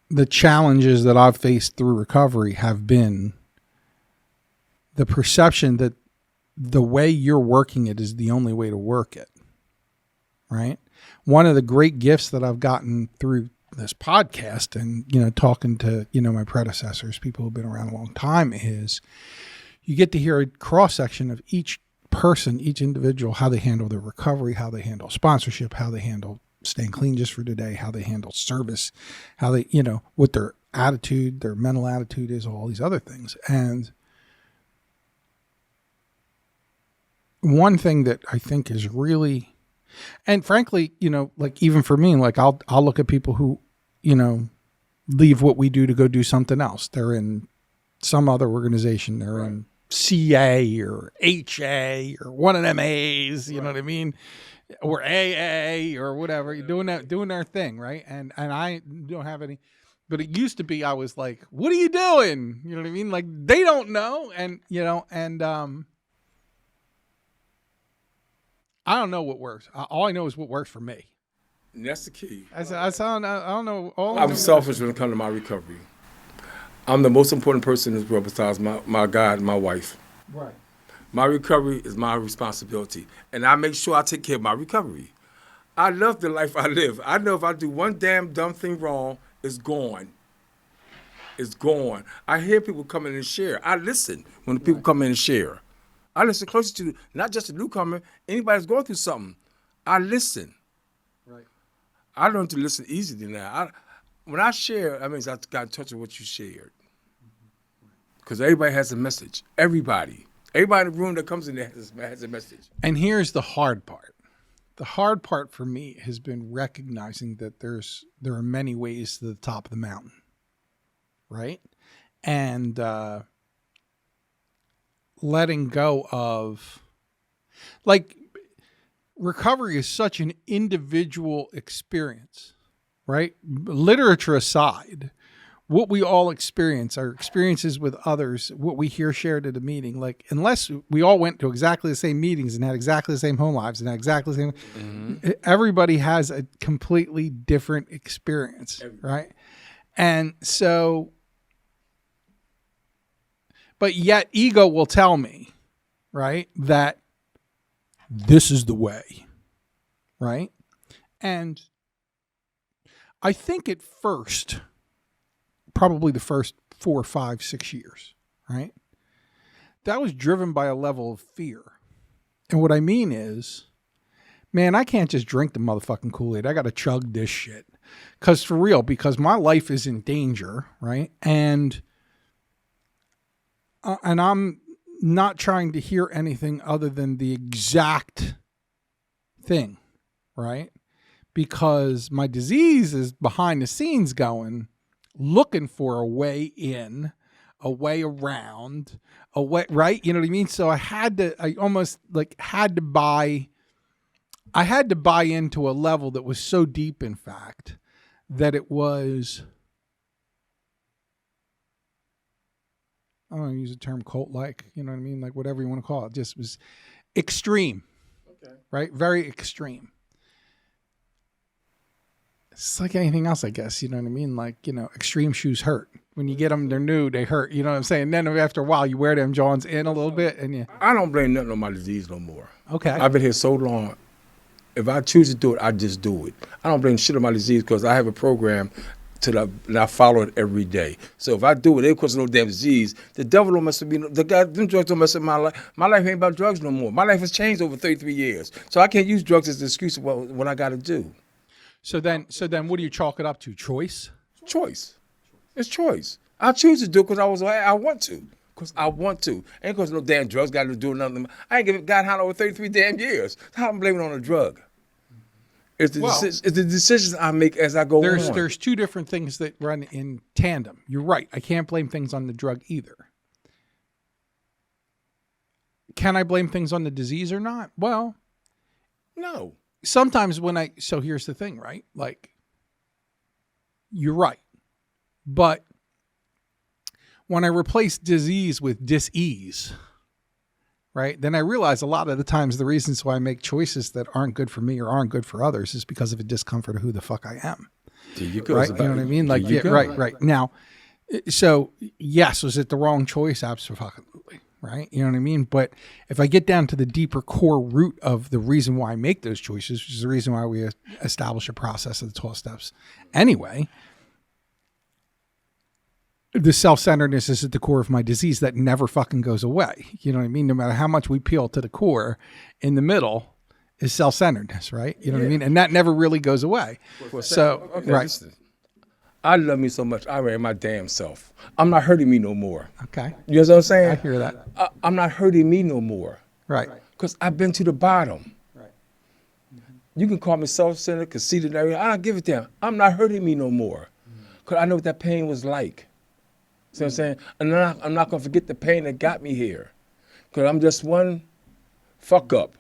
B: the challenges that I've faced through recovery have been the perception that the way you're working it is the only way to work it, right? One of the great gifts that I've gotten through this podcast and, you know, talking to, you know, my predecessors, people who've been around a long time, is you get to hear a cross section of each person, each individual, how they handle their recovery, how they handle sponsorship, how they handle staying clean just for today, how they handle service, how they, you know, what their attitude, their mental attitude is, all these other things. And one thing that I think is really, and frankly, you know, like even for me, like I'll look at people who, you know, leave what we do to go do something else. They're in some other organization. They're in CA or HA or one of them A's, you know what I mean? Or AA or whatever. You're doing their thing, right? And I don't have any, but it used to be I was like, what are you doing? You know what I mean? Like they don't know. And, you know, and I don't know what works. All I know is what works for me.
A: And that's the key.
B: I don't know.
A: I'm selfish when it comes to my recovery. I'm the most important person in this world besides my God and my wife.
B: Right.
A: My recovery is my responsibility. And I make sure I take care of my recovery. I love the life I live. I know if I do one damn dumb thing wrong, it's gone. It's gone. I hear people come in and share. I listen when the people come in and share. I listen closer to not just a newcomer, anybody that's going through something. I listen.
B: Right.
A: I learned to listen easier now. When I share, that means I got in touch with what you shared. Because everybody has a message. Everybody in the room that comes in there has a message.
B: And here's the hard part. The hard part for me has been recognizing that there are many ways to the top of the mountain, right? And letting go of, like, recovery is such an individual experience, right? Literature aside, what we all experience, our experiences with others, what we hear shared at a meeting, like, unless we all went to exactly the same meetings and had exactly the same home lives and had exactly the same, everybody has a completely different experience, right? And so, but yet ego will tell me, right, that this is the way, right? And I think at first, probably the first 4, 5, 6 years, right, that was driven by a level of fear. And what I mean is, man, I can't just drink the motherfucking Kool-Aid. I got to chug this shit. Because for real, because my life is in danger, right? And I'm not trying to hear anything other than the exact thing, right? Because my disease is behind the scenes going, looking for a way in, a way around, a way, right? You know what I mean? So I almost like had to buy I had to buy into a level that was so deep, in fact, that it was, I don't want to use the term cult-like, you know what I mean? Like whatever you want to call it, just was extreme, right? Very extreme. It's like anything else, I guess, you know what I mean? Like, extreme shoes hurt. When you get them, they're new, they hurt, you know what I'm saying? And then after a while, you wear them Johns in a little bit, and
A: I don't blame nothing on my disease no more.
B: Okay.
A: I've been here so long. If I choose to do it, I just do it. I don't blame shit on my disease because I have a program and I follow it every day. So if I do it, it causes no damn disease. The devil don't mess with me. Them drugs don't mess with my life. My life ain't about drugs no more. My life has changed over 33 years. So I can't use drugs as an excuse of what I got to do.
B: So then what do you chalk it up to? Choice?
A: Choice. It's choice. I choose to do it because I want to. Because I want to. Ain't because no damn drugs got to do with nothing. I ain't given God over 33 damn years. How I'm blaming it on a drug? It's the decisions I make as I go on.
B: There's two different things that run in tandem. You're right. I can't blame things on the drug either. Can I blame things on the disease or not? Well,
A: no.
B: Sometimes so here's the thing, right? Like, you're right. But when I replace disease with dis-ease, right, then I realize a lot of the times the reasons why I make choices that aren't good for me or aren't good for others is because of a discomfort of who the fuck I am.
A: There you go.
B: Right? You know what I mean? Like, yeah, right. Now, so yes, was it the wrong choice? Absolutely. Right? You know what I mean? But if I get down to the deeper core root of the reason why I make those choices, which is the reason why we establish a process of the 12 steps anyway, the self-centeredness is at the core of my disease that never fucking goes away. You know what I mean? No matter how much we peel to the core, in the middle is self-centeredness, right? You know what I mean? And that never really goes away. So,
A: okay,
B: right.
A: Listen. I love me so much. I ran my damn self. I'm not hurting me no more.
B: Okay.
A: You know what I'm saying?
B: I hear that.
A: I'm not hurting me no more.
B: Right.
A: Because I've been to the bottom.
B: Right.
A: You can call me self-centered, conceited, and everything. I don't give a damn. I'm not hurting me no more. Because I know what that pain was like. See what I'm saying? And I'm not going to forget the pain that got me here. Because I'm just one fuck up.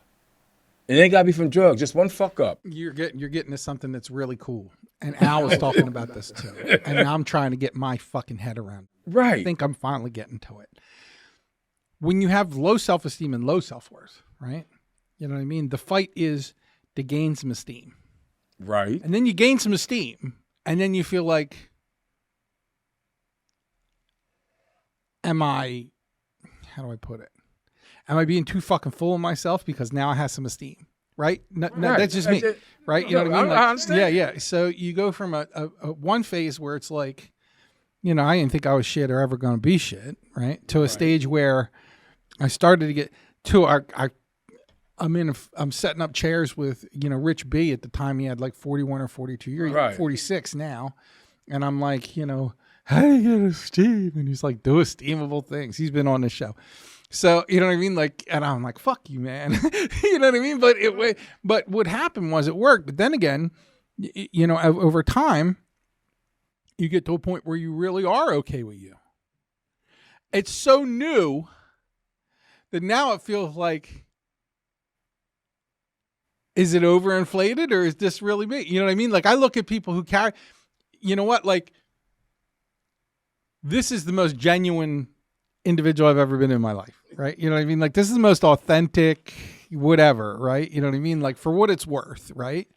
A: It ain't got to be from drugs, just one fuck up.
B: You're getting to something that's really cool. And Al was talking about this too. And I'm trying to get my fucking head around it.
A: Right.
B: I think I'm finally getting to it. When you have low self-esteem and low self-worth, right? You know what I mean? The fight is to gain some esteem.
A: Right.
B: And then you gain some esteem. And then you feel like, how do I put it? Am I being too fucking full of myself because now I have some esteem? Right? No, that's just me. Right? You know what I mean? Like,
A: I understand.
B: Yeah. So you go from a one phase where it's like, I didn't think I was shit or ever going to be shit, right? To a stage where I started to get to I'm setting up chairs with, Rich B at the time. He had like 41 or 42 years, right. 46 now. And I'm like, how do you get esteem? And he's like, do esteemable things. He's been on this show. So, you know what I mean? Like, and I'm like, fuck you, man. You know what I mean? But what happened was it worked. But then again, over time, you get to a point where you really are okay with you. It's so new that now it feels like, is it overinflated or is this really me? You know what I mean? Like, I look at people who carry, like, this is the most genuine individual I've ever been in my life, right? You know what I mean? Like, this is the most authentic, whatever, right? You know what I mean? Like, for what it's worth, right?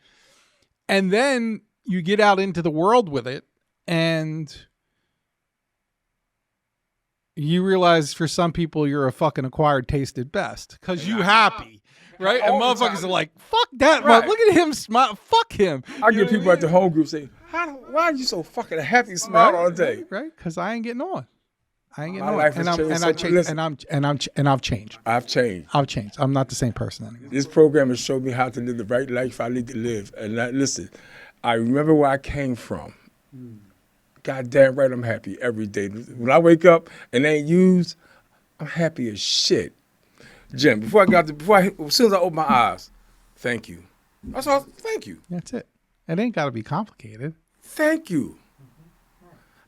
B: And then you get out into the world with it, and you realize for some people you're a fucking acquired taste at best because you happy, right? And motherfuckers are like, fuck that, right. Look at him smile, fuck him.
A: I get people at the home group say, why are you so fucking happy smile all day?
B: Right? Because I ain't getting on. I've changed.
A: I've changed.
B: I'm not the same person anymore.
A: This program has showed me how to live the right life I need to live. And listen, I remember where I came from. God damn right, I'm happy every day. When I wake up and they ain't used, I'm happy as shit. Jim, as soon as I open my eyes, thank you. That's all. Thank you.
B: That's it. It ain't got to be complicated.
A: Thank you.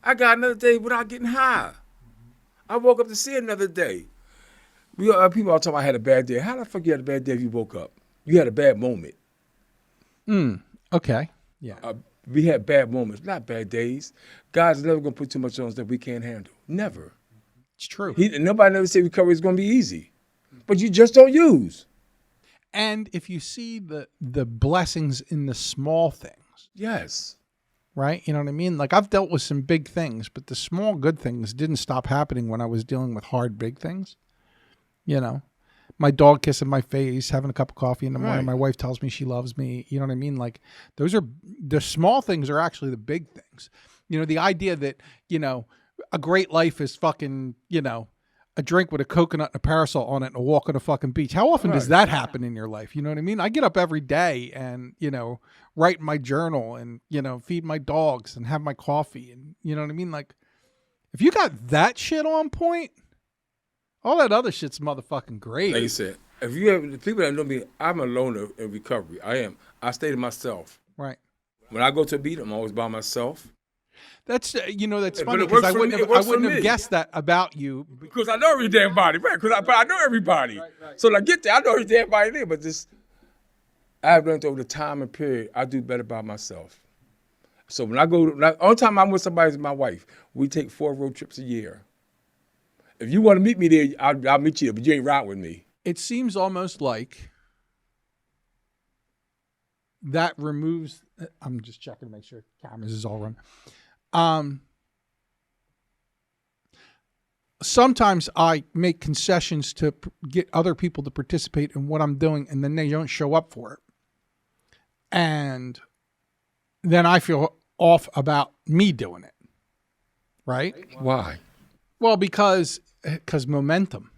A: I got another day without getting high. I woke up to see another day. People all talking about I had a bad day. How the fuck you had a bad day if you woke up? You had a bad moment.
B: Okay. Yeah.
A: We had bad moments, not bad days. God's never going to put too much on us that we can't handle. Never.
B: It's true.
A: Nobody never said recovery is going to be easy. But you just don't use.
B: And if you see the blessings in the small things.
A: Yes.
B: Right? You know what I mean? Like, I've dealt with some big things, but the small good things didn't stop happening when I was dealing with hard big things. You know? My dog kissing my face, having a cup of coffee in the morning.
A: Right.
B: My wife tells me she loves me. You know what I mean? Like, those are the small things are actually the big things. You know, the idea that, you know, a great life is fucking, you know, a drink with a coconut and a parasol on it and a walk on a fucking beach. How often does that happen in your life? You know what I mean? I get up every day and, you know, write in my journal and, you know, feed my dogs and have my coffee. And, you know what I mean? Like, if you got that shit on point, all that other shit's motherfucking great.
A: Like you said, if you have the people that know me, I'm a loner in recovery. I am. I stay to myself.
B: Right.
A: When I go to a beat, I'm always by myself.
B: That's you know, that's
A: But
B: funny
A: it
B: because
A: works
B: I
A: for me. It
B: wouldn't
A: works for
B: have
A: me.
B: guessed that about you.
A: Because I know every damn body, right? But I know everybody. Right. So like get there, I know every damn body there. But just I've learned over the time and period, I do better by myself. So when I go, only time I'm with somebody is my wife. We take 4 road trips a year. If you want to meet me there, I'll meet you there, but you ain't riding with me.
B: It seems almost like that removes. I'm just checking to make sure cameras is all run. Sometimes I make concessions to get other people to participate in what I'm doing, and then they don't show up for it. And then I feel off about me doing it. Right?
A: Why?
B: Well, because momentum.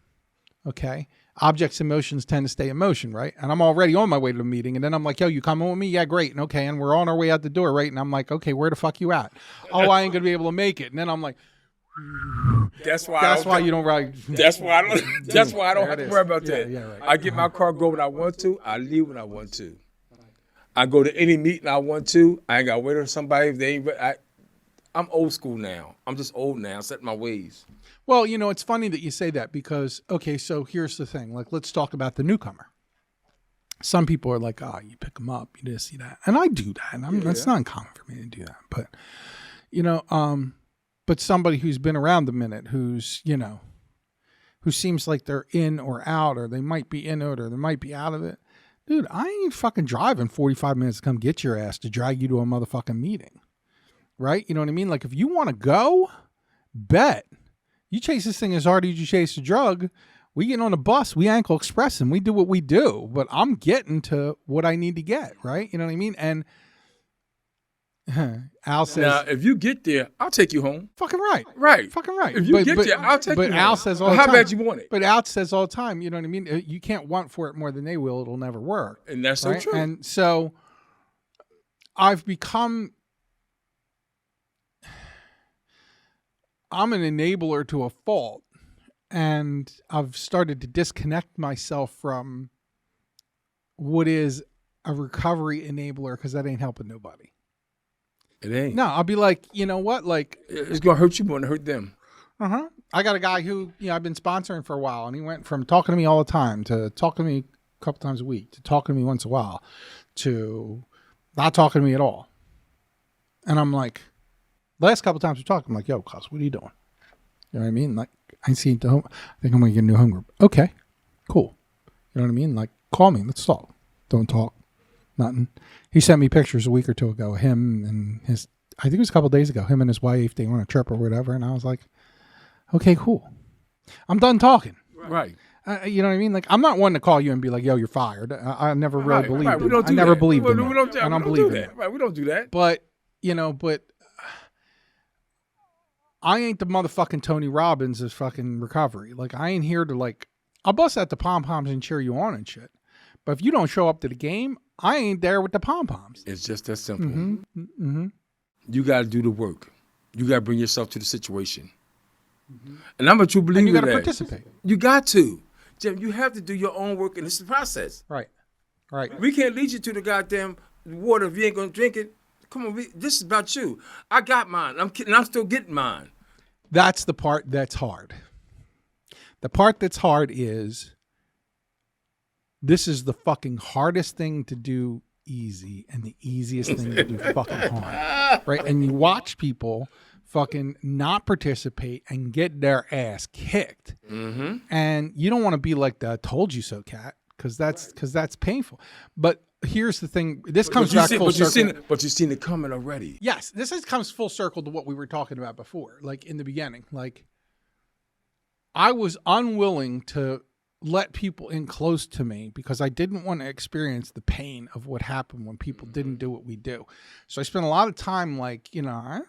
B: Okay. Objects and motions tend to stay in motion, right? And I'm already on my way to the meeting, and then I'm like, yo, you coming with me? Yeah, great. And okay, and we're on our way out the door, right? And I'm like, okay, where the fuck you at? Oh, I ain't gonna be able to make it. And then I'm like,
A: that's why
B: you don't ride.
A: That's why I don't. That's why I don't have to worry about that.
B: Yeah, right.
A: I get my car, go when I want to. I leave when I want to. I go to any meeting I want to. I ain't got to wait on somebody if they ain't. I'm old school now. I'm just old now. I'm setting my ways.
B: Well, you know, it's funny that you say that because, okay, so here's the thing. Like, let's talk about the newcomer. Some people are like, you pick them up, you just see that. And I do that. And that's not uncommon for me to do that. But, you know, but somebody who's been around a minute, who's, you know, who seems like they're in or out, or they might be in it or they might be out of it. Dude, I ain't fucking driving 45 minutes to come get your ass to drag you to a motherfucking meeting. Right? You know what I mean? Like, if you want to go, bet. You chase this thing as hard as you chase a drug. We get on a bus, we ankle express, and we do what we do. But I'm getting to what I need to get, right? You know what I mean? And Al says,
A: now, if you get there, I'll take you home.
B: Fucking right.
A: Right.
B: Fucking right.
A: If you get there, I'll take you home.
B: But Al says all the
A: how
B: time.
A: bad you want it?
B: But Al says all the time, you know what I mean? You can't want for it more than they will. It'll never work.
A: And that's
B: right?
A: so true.
B: And so I've become... I'm an enabler to a fault, and I've started to disconnect myself from what is a recovery enabler because that ain't helping nobody.
A: It ain't.
B: No, I'll be like, you know what? Like,
A: it's going to hurt you more than hurt them.
B: Uh-huh. I got a guy who, you know, I've been sponsoring for a while, and he went from talking to me all the time to talking to me a couple times a week to talking to me once a while to not talking to me at all. And I'm like, last couple times we talked, I'm like, yo, cuz, what are you doing? You know what I mean? Like, I see the home. I think I'm going to get a new home group. Okay, cool. You know what I mean? Like, call me. Let's talk. Don't talk. Nothing. He sent me pictures a week or two ago. Him and his, I think it was a couple of days ago, him and his wife, they went on a trip or whatever. And I was like, okay, cool. I'm done talking.
A: Right.
B: You know what I mean? Like, I'm not one to call you and be like, yo, you're fired. I never really believed in that. I never believed in that. I don't believe in that.
A: Right, we don't do that.
B: But, you know, I ain't the motherfucking Tony Robbins of fucking recovery. Like, I ain't here to, like, I'll bust out the pom-poms and cheer you on and shit. But if you don't show up to the game, I ain't there with the pom-poms.
A: It's just that simple.
B: Mm-hmm. Mm-hmm.
A: You got to do the work. You got to bring yourself to the situation. Mm-hmm. And I'm a true believer
B: and you got
A: to
B: participate.
A: You got to. Jim, you have to do your own work, and it's the process.
B: Right. Right.
A: We can't lead you to the goddamn water if you ain't going to drink it. Come on, this is about you. I got mine. I'm kidding. I'm still getting mine.
B: That's the part that's hard. The part that's hard is this is the fucking hardest thing to do easy and the easiest thing to do fucking harm, right? And you watch people fucking not participate and get their ass kicked, and you don't want to be like the "told you so" cat, because that's painful. But here's the thing: this comes back full circle.
A: But you've seen it coming already.
B: Yes, comes full circle to what we were talking about before, like in the beginning. Like, I was unwilling to let people in close to me because I didn't want to experience the pain of what happened when people didn't do what we do. So I spent a lot of time like, you don't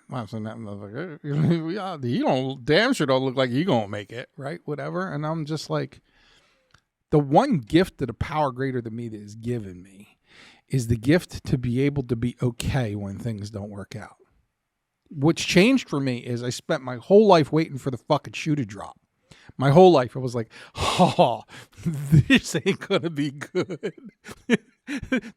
B: damn sure don't look like you gonna make it, right? Whatever. And I'm just like, the one gift that a power greater than me that is given me is the gift to be able to be okay when things don't work out. What's changed for me is I spent my whole life waiting for the fucking shoe to drop. My whole life, I was like, oh, this ain't going to be good.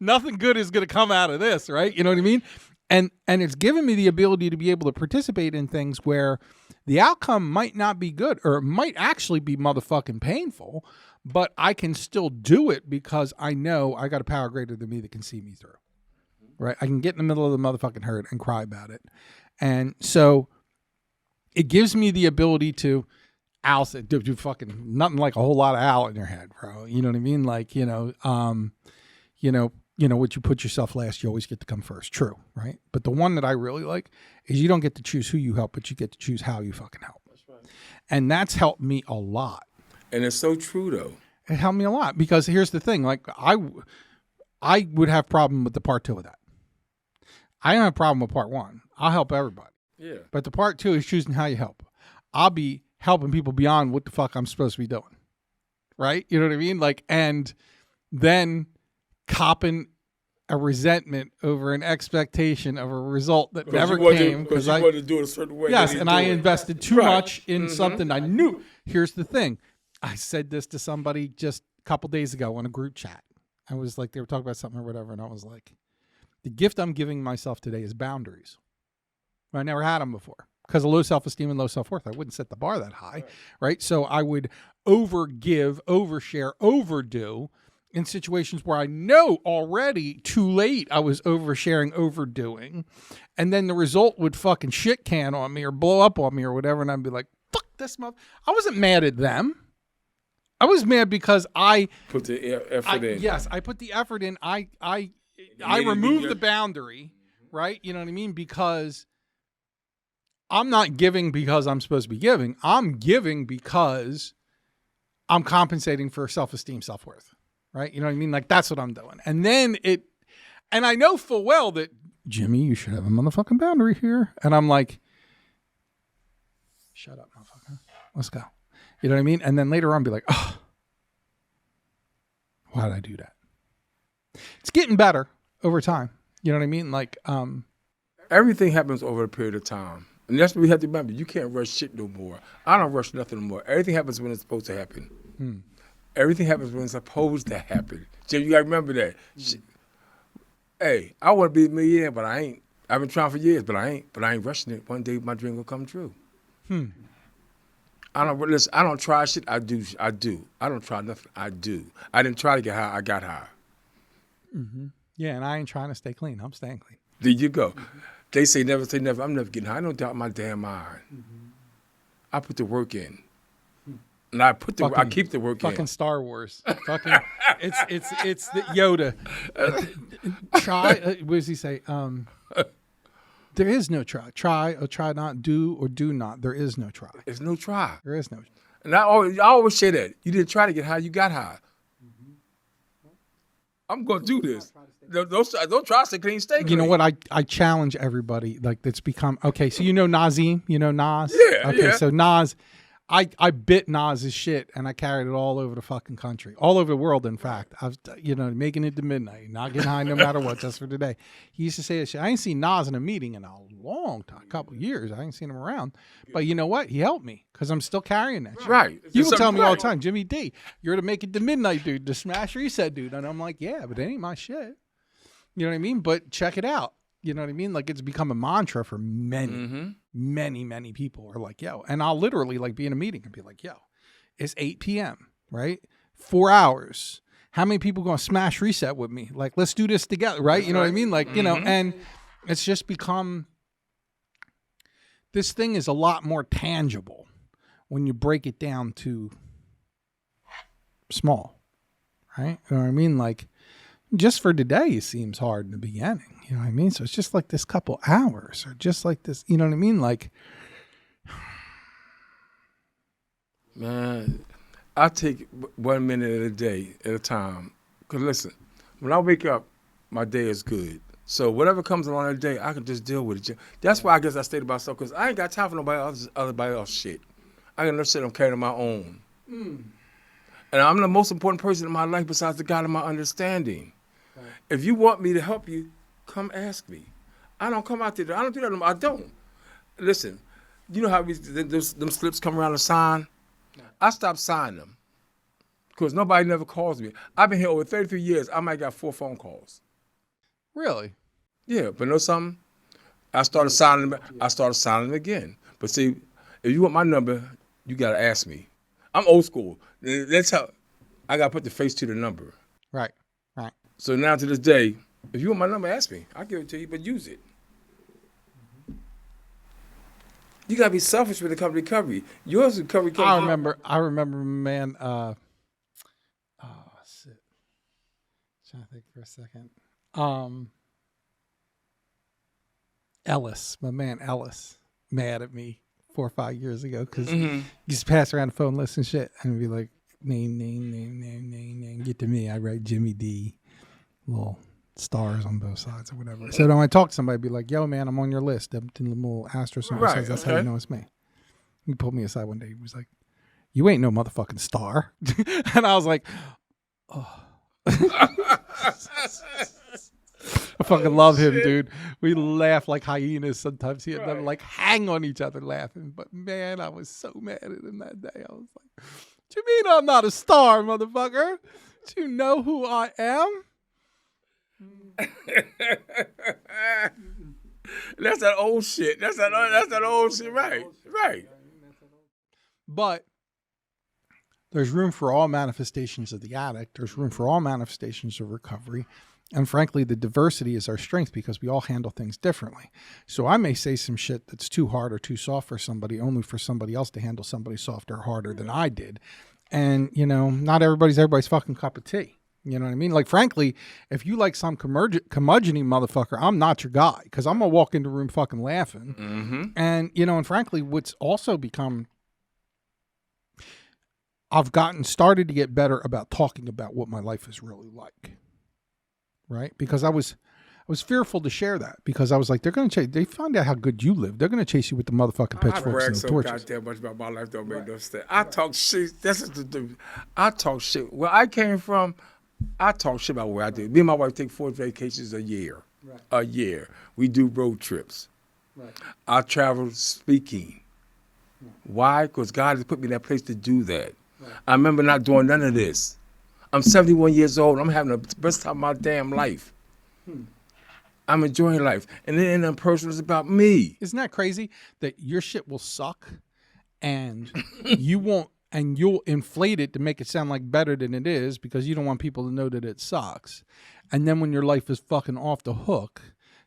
B: Nothing good is going to come out of this, right? You know what I mean? And it's given me the ability to be able to participate in things where the outcome might not be good or it might actually be motherfucking painful, but I can still do it because I know I got a power greater than me that can see me through, right? I can get in the middle of the motherfucking hurt and cry about it. And so it gives me the ability to, Al said, do fucking nothing like a whole lot of Al in your head, bro. You know what I mean? Like, what you put yourself last, you always get to come first. True, right? But the one that I really like is you don't get to choose who you help, but you get to choose how you fucking help. That's right. And that's helped me a lot.
A: And it's so true, though.
B: It helped me a lot because here's the thing. Like, I would have problem with the part 2 of that. I don't have a problem with part 1. I'll help everybody. Yeah. But the part 2 is choosing how you help. I'll be helping people beyond what the fuck I'm supposed to be doing. Right? You know what I mean? Like, and then copping a resentment over an expectation of a result that never came
A: because I wanted to do it a certain way.
B: Yes, and I invested too much in something I knew. Here's the thing. I said this to somebody just a couple days ago on a group chat. I was like, they were talking about something or whatever, and I was like, the gift I'm giving myself today is boundaries. I never had them before. Because of low self-esteem and low self-worth, I wouldn't set the bar that high, right? So I would overgive, overshare, overdo in situations where I know already too late I was oversharing, overdoing, and then the result would fucking shit can on me or blow up on me or whatever, and I'd be like, fuck this mother. I wasn't mad at them. I was mad because I
A: put the effort in.
B: Yes, I put the effort in. I removed the boundary, right? You know what I mean? Because I'm not giving because I'm supposed to be giving. I'm giving because I'm compensating for self-esteem, self-worth, right? You know what I mean? Like, that's what I'm doing. And then and I know full well that, Jimmy, you should have a motherfucking boundary here. And I'm like, shut up, motherfucker. Let's go. You know what I mean? And then later on be like, oh, why did I do that? It's getting better over time. You know what I mean? Like,
A: everything happens over a period of time. And that's what we have to remember. You can't rush shit no more. I don't rush nothing no more. Everything happens when it's supposed to happen. Everything happens when it's supposed to happen. Jim, you got to remember that. Hey, I want to be a millionaire, but I ain't. I've been trying for years, but I ain't. But I ain't rushing it. One day my dream will come true. I don't try shit. I do. I don't try nothing. I do. I didn't try to get high. I got high.
B: Yeah, and I ain't trying to stay clean. I'm staying clean.
A: There you go. They say never say never. I'm never getting high. I don't doubt my damn mind. I put the work in, and I keep the work in.
B: Fucking Star Wars. Fucking, it's the Yoda. Try. What does he say? There is no try. Try or try not. Do or do not. There is no try.
A: There's no try.
B: There is no.
A: And I always say that. You didn't try to get high. You got high. I'm going to do this. Don't try to stay clean, stay clean.
B: You know what? I challenge everybody. Like, that's become, okay, so you know Nazim? You know Nas?
A: Yeah,
B: okay,
A: yeah.
B: So Nas, I bit Nas's shit, and I carried it all over the fucking country. All over the world, in fact. I was, making it to midnight, not getting high no matter what, just for today. He used to say that shit. I ain't seen Nas in a meeting in a long time, a couple of years. I ain't seen him around. But you know what? He helped me, because I'm still carrying that shit.
A: Right.
B: People tell me all the time, Jimmy D, you're to make it to midnight, dude, the smash reset, dude. And I'm like, yeah, but it ain't my shit. You know what I mean? But check it out. You know what I mean? Like, it's become a mantra for many people are like, yo. And I'll literally, like, be in a meeting and be like, yo, it's 8 p.m., right? 4 hours. how many people going to smash reset with me? Like, let's do this together, right? You know what I mean? Like, you know, and it's just become, this thing is a lot more tangible when you break it down to small, right? You know what I mean? Like, just for today, it seems hard in the beginning. You know what I mean? So it's just like this couple hours, or just like this, you know what I mean? Like,
A: man, I take 1 minute at a day at a time. Because listen, when I wake up, my day is good. So whatever comes along that day, I can just deal with it. That's why I guess I stayed about myself, because I ain't got time for nobody else shit. I got enough shit I'm carrying on my own. And I'm the most important person in my life besides the God of my understanding. Right. If you want me to help you, come ask me. I don't come out there. I don't do that anymore. I don't. Listen, you know how them slips come around to sign? I stopped signing them because nobody never calls me. I've been here over 33 years. I might got 4 phone calls.
B: really?
A: Yeah, but know something? I started signing them. I started signing them again. But see, if you want my number, you got to ask me. I'm old school. That's how I got to put the face to the number.
B: Right, right.
A: So now to this day, if you want my number, ask me. I'll give it to you, but use it. You gotta be selfish when it comes to recovery. Yours recovery comes.
B: I remember, man. Shit. Trying to think for a second. Ellis, my man Ellis, mad at me 4 or 5 years ago because he used to pass around the phone list and shit, and be like, name. Get to me. I write Jimmy D. Little stars on both sides or whatever. So then when I talk to somebody, I'd be like, yo, man, I'm on your list. The little asterisk on says that's how you know it's me. He pulled me aside one day. He was like, you ain't no motherfucking star. And I was like, oh. I fucking love him, dude. We laugh like hyenas sometimes. He and them like hang on each other laughing. But man, I was so mad at him that day. I was like, what you mean I'm not a star, motherfucker? Do you know who I am?
A: That's that old shit. That's that old shit, right?
B: But there's room for all manifestations of the addict. There's room for all manifestations of recovery. And frankly, the diversity is our strength because we all handle things differently. So I may say some shit that's too hard or too soft for somebody, only for somebody else to handle somebody softer or harder than I did. And, you know, not everybody's fucking cup of tea. You know what I mean? Like, frankly, if you like some curmudgeon-y motherfucker, I'm not your guy, because I'm going to walk into the room fucking laughing. Mm-hmm. And, you know, and frankly, what's also become, I've started to get better about talking about what my life is really like. Right? Because I was fearful to share that, because I was like, they're going to chase, they find out how good you live. They're going to chase you with the motherfucking pitchforks and the torches. I brag so goddamn much about my life, don't make no sense. I talk shit. I talk shit. Where I came from, I talk shit about where I did. Me and my wife take 4 vacations a year. Right. A year. We do road trips. Right. I travel speaking. Right. Why? Because God has put me in that place to do that. Right. I remember not doing none of this. I'm 71 years old. I'm having the best time of my damn life. I'm enjoying life. And then the person is about me. Isn't that crazy that your shit will suck and you won't, and you'll inflate it to make it sound like better than it is because you don't want people to know that it sucks. And then when your life is fucking off the hook,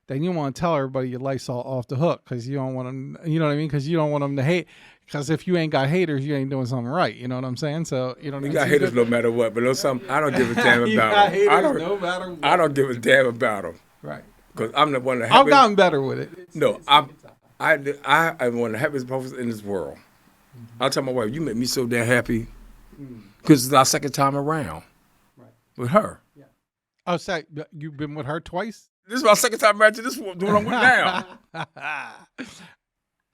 B: then you want to tell everybody your life's all off the hook because you don't want them, you know what I mean? Because you don't want them to hate. Because if you ain't got haters, you ain't doing something right. You know what I'm saying? So you don't.
A: We got haters no matter what, but I don't give a damn about them. I don't give a damn about them.
B: Right.
A: Because I'm the one that.
B: I've gotten better with it.
A: No, I am one of the happiest people in this world. Mm-hmm. I tell my wife, you make me so damn happy because it's our second time around with her. Yeah.
B: Oh, so you've been with her twice?
A: This is my second time around to this one, doing what I'm with now.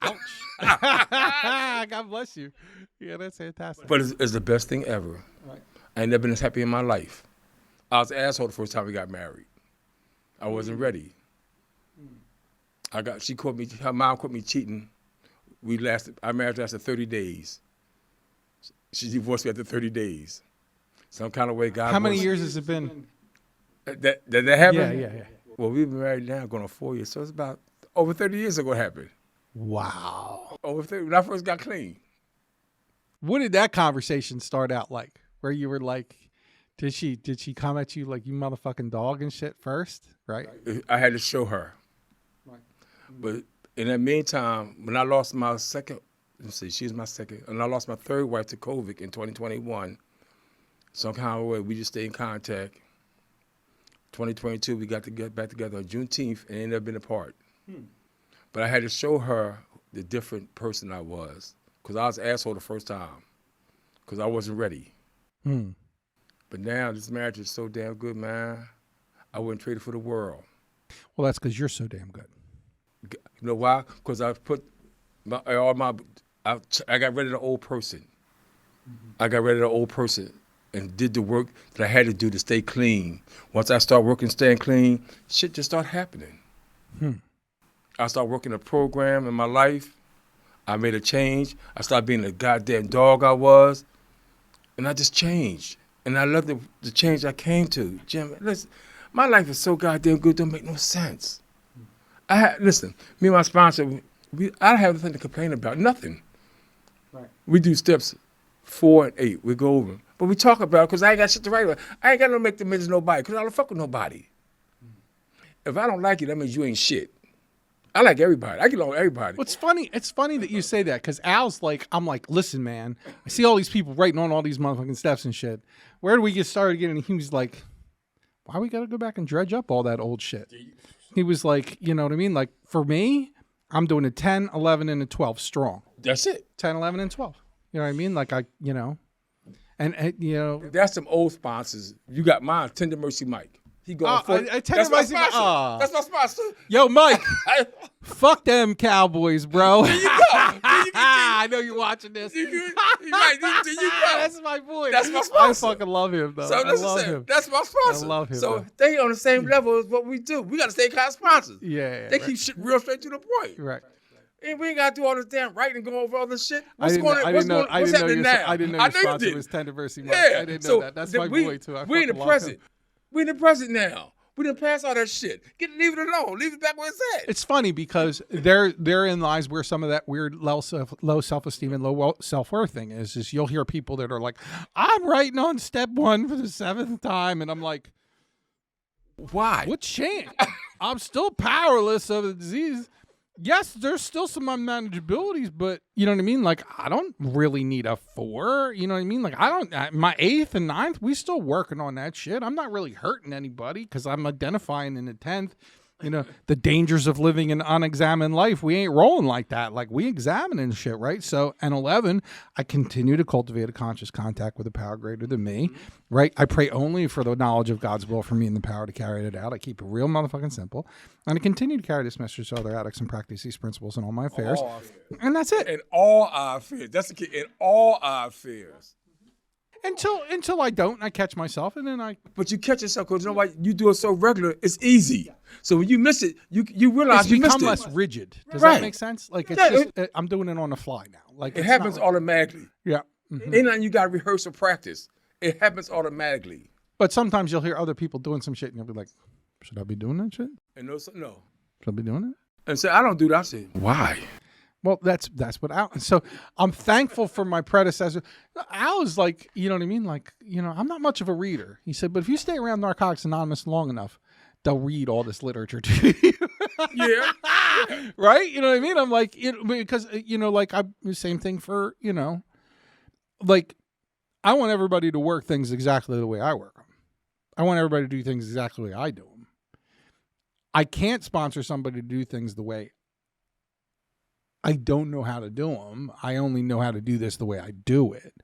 B: Ouch. God bless you. Yeah, that's fantastic.
A: But it's the best thing ever. Right. I ain't never been as happy in my life. I was an asshole the first time we got married. I wasn't ready. Her mom caught me cheating. Our marriage lasted 30 days. She divorced me after 30 days. Some kind of way God.
B: How many years has it been?
A: That happened?
B: Yeah.
A: Well, we've been married now going on 4 years, so it's about over 30 years ago it happened.
B: Wow.
A: Over 30, when I first got clean.
B: What did that conversation start out like? Where you were like, Did she come at you like you motherfucking dog and shit first? Right.
A: I had to show her.
B: Right.
A: But in that meantime, when I lost my second, she's my second, and I lost my third wife to COVID in 2021. Some kind of way, we just stayed in contact. 2022, we got to get back together on Juneteenth and ended up being apart. But I had to show her the different person I was, because I was an asshole the first time, because I wasn't ready. But now this marriage is so damn good, man. I wouldn't trade it for the world.
B: Well, that's because you're so damn good.
A: You know why? Because I put I got rid of the old person. I got rid of the old person and did the work that I had to do to stay clean. Once I start working, staying clean, shit just start happening. I started working a program in my life. I made a change. I started being the goddamn dog I was. And I just changed. And I love the change I came to. Jim, listen, my life is so goddamn good, don't make no sense. Listen, me and my sponsor, I don't have nothing to complain about, nothing.
B: Right.
A: We do steps 4 and 8, we go over them. But we talk about it because I ain't got shit to write about. I ain't got to make the mention nobody because I don't fuck with nobody. If I don't like you, that means you ain't shit. I like everybody. I get along with everybody.
B: It's funny that you say that because Al's like, I'm like, listen, man, I see all these people writing on all these motherfucking steps and shit. Where do we get started again? And he was like, why we got to go back and dredge up all that old shit? He was like, you know what I mean? Like, for me, I'm doing a 10, 11, and a 12 strong.
A: That's it.
B: 10, 11, and 12. You know what I mean? Like, and you know.
A: That's some old sponsors. You got mine, Tender Mercy Mike. He going for it.
B: That's my sponsor.
A: That's my sponsor.
B: Yo, Mike, fuck them Cowboys, bro.
A: There you go.
B: I know you're watching this.
A: There you go.
B: That's my boy.
A: That's my sponsor.
B: I fucking love him, though.
A: So
B: I love him.
A: That's my sponsor.
B: I love him.
A: So they on the same level as what we do. We got the same kind of sponsors.
B: Yeah.
A: They keep shit real straight to the point.
B: Right.
A: And we ain't got to do all this damn writing and go over all this shit. What's
B: I didn't know your sponsor
A: did.
B: was Tender Mercy Mike.
A: Yeah.
B: I didn't know that. That's my boy, too.
A: We in the present. We in the present now. We didn't pass all that shit. Leave it alone. Leave it back where it's at.
B: It's funny because therein lies where some of that weird low self-esteem and low self-worth thing is you'll hear people that are like, I'm writing on step 1 for the 7th time. And I'm like,
A: why?
B: what chance? I'm still powerless of the disease. Yes, there's still some unmanageabilities, but you know what I mean? Like, I don't really need a 4. You know what I mean? Like, my 8th and 9th, we still working on that shit. I'm not really hurting anybody because I'm identifying in the 10th, you know, the dangers of living an unexamined life. We ain't rolling like that. Like, we examining shit, right? So, and 11, I continue to cultivate a conscious contact with a power greater than me, right? I pray only for the knowledge of God's will for me and the power to carry it out. I keep it real motherfucking simple. And I continue to carry this message to other addicts and practice these principles in all my affairs. And that's it.
A: In all our affairs. That's the key. In all our affairs.
B: Until I don't, I catch myself, and then
A: But you catch yourself because you know why? You do it so regular, it's easy. So when you miss it, you realize you missed it.
B: It's become less rigid. Does that make sense? Like, it's just, I'm doing it on the fly now. Like,
A: it happens automatically.
B: Yeah.
A: Ain't nothing you got to rehearse or practice. It happens automatically.
B: But sometimes you'll hear other people doing some shit, and you'll be like, should I be doing that shit?
A: And no.
B: Should I be doing it?
A: And so I don't do that. I say, why?
B: Well, that's what Al. So I'm thankful for my predecessor. Al is like, you know what I mean? Like, you know, I'm not much of a reader. He said, but if you stay around Narcotics Anonymous long enough, they'll read all this literature to you.
A: Yeah.
B: Right? You know what I mean? I'm like, because, you know, like, same thing for, you know, like, I want everybody to work things exactly the way I work them. I want everybody to do things exactly the way I do them. I can't sponsor somebody to do things the way I don't know how to do them. I only know how to do this the way I do it.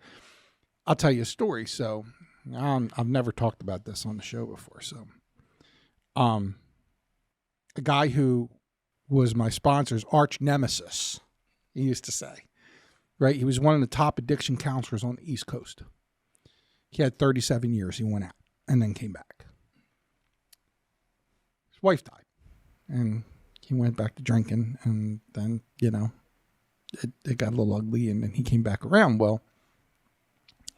B: I'll tell you a story. So I've never talked about this on the show before. So a guy who was my sponsor's arch nemesis, he used to say, right? He was one of the top addiction counselors on the East Coast. He had 37 years. He went out and then came back. His wife died. And he went back to drinking, and then, you know, it got a little ugly, and then he came back around. Well,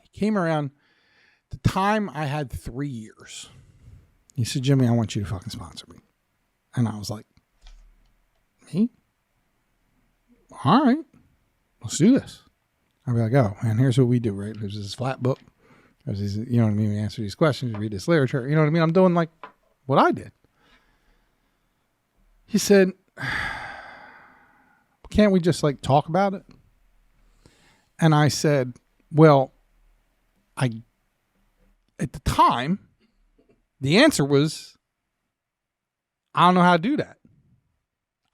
B: he came around the time I had 3 years. He said, Jimmy, I want you to fucking sponsor me. And I was like, me? All right, let's do this. I'd be like, oh, man, here's what we do, right? There's this flat book. Because he's, you know what I mean, answer these questions, read this literature. You know what I mean? I'm doing like what I did. He said, can't we just like talk about it? And I said, well, at the time, the answer was, I don't know how to do that.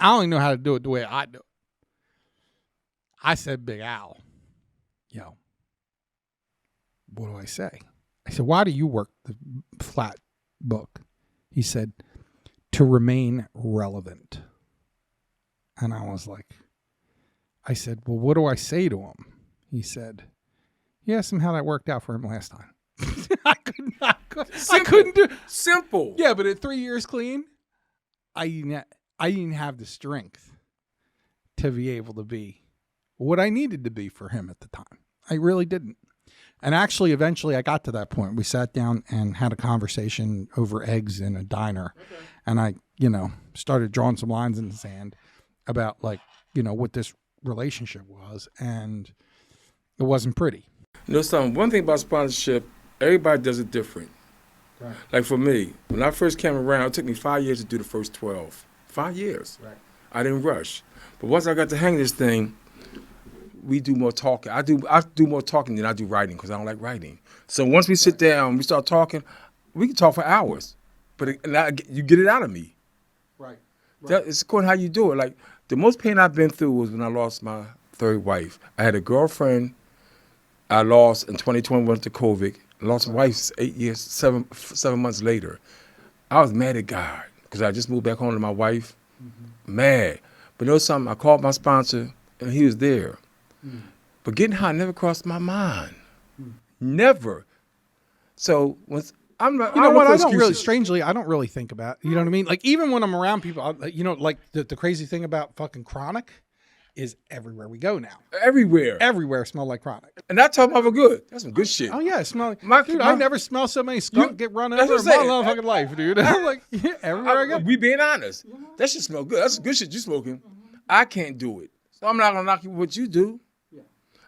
B: I only know how to do it the way I do it. I said, Big Al, yo, what do I say? I said, why do you work the flat book? He said, to remain relevant. And I was like, I said, well, what do I say to him? He said, he asked him how that worked out for him last time. I couldn't do it.
A: Simple.
B: Yeah, but at 3 years clean, I didn't have the strength to be able to be what I needed to be for him at the time. I really didn't. And actually, eventually, I got to that point. We sat down and had a conversation over eggs in a diner. Okay. And I, started drawing some lines in the sand about, like, what this relationship was. And it wasn't pretty.
A: One thing about sponsorship, everybody does it different. Right. Like for me, when I first came around, it took me 5 years to do the first 12. 5 years. Right. I didn't rush. But once I got to hang this thing, we do more talking. I do more talking than I do writing because I don't like writing. So once we sit down, we start talking, we can talk for hours. But you get it out of me. Right. It's according to how you do it. Like the most pain I've been through was when I lost my third wife. I had a girlfriend I lost in 2021 to COVID. I lost my wife 7 months later. I was mad at God because I just moved back home to my wife. Mm-hmm. Mad. But you know something? I called my sponsor and he was there. Mm. But getting high never crossed my mind. Mm. Never. So once I'm not,
B: I don't really think about, you know what I mean? Like even when I'm around people, like the crazy thing about fucking chronic is everywhere we go now. Everywhere smell like chronic.
A: And that time I was good. That's some good shit.
B: Oh yeah, smell like I never smell so many skunk get run over in my motherfucking life, dude. I'm like, yeah, everywhere I go.
A: We being honest. That shit smell good. That's good shit you smoking. Mm-hmm. I can't do it. So I'm not gonna knock you what you do. Yeah.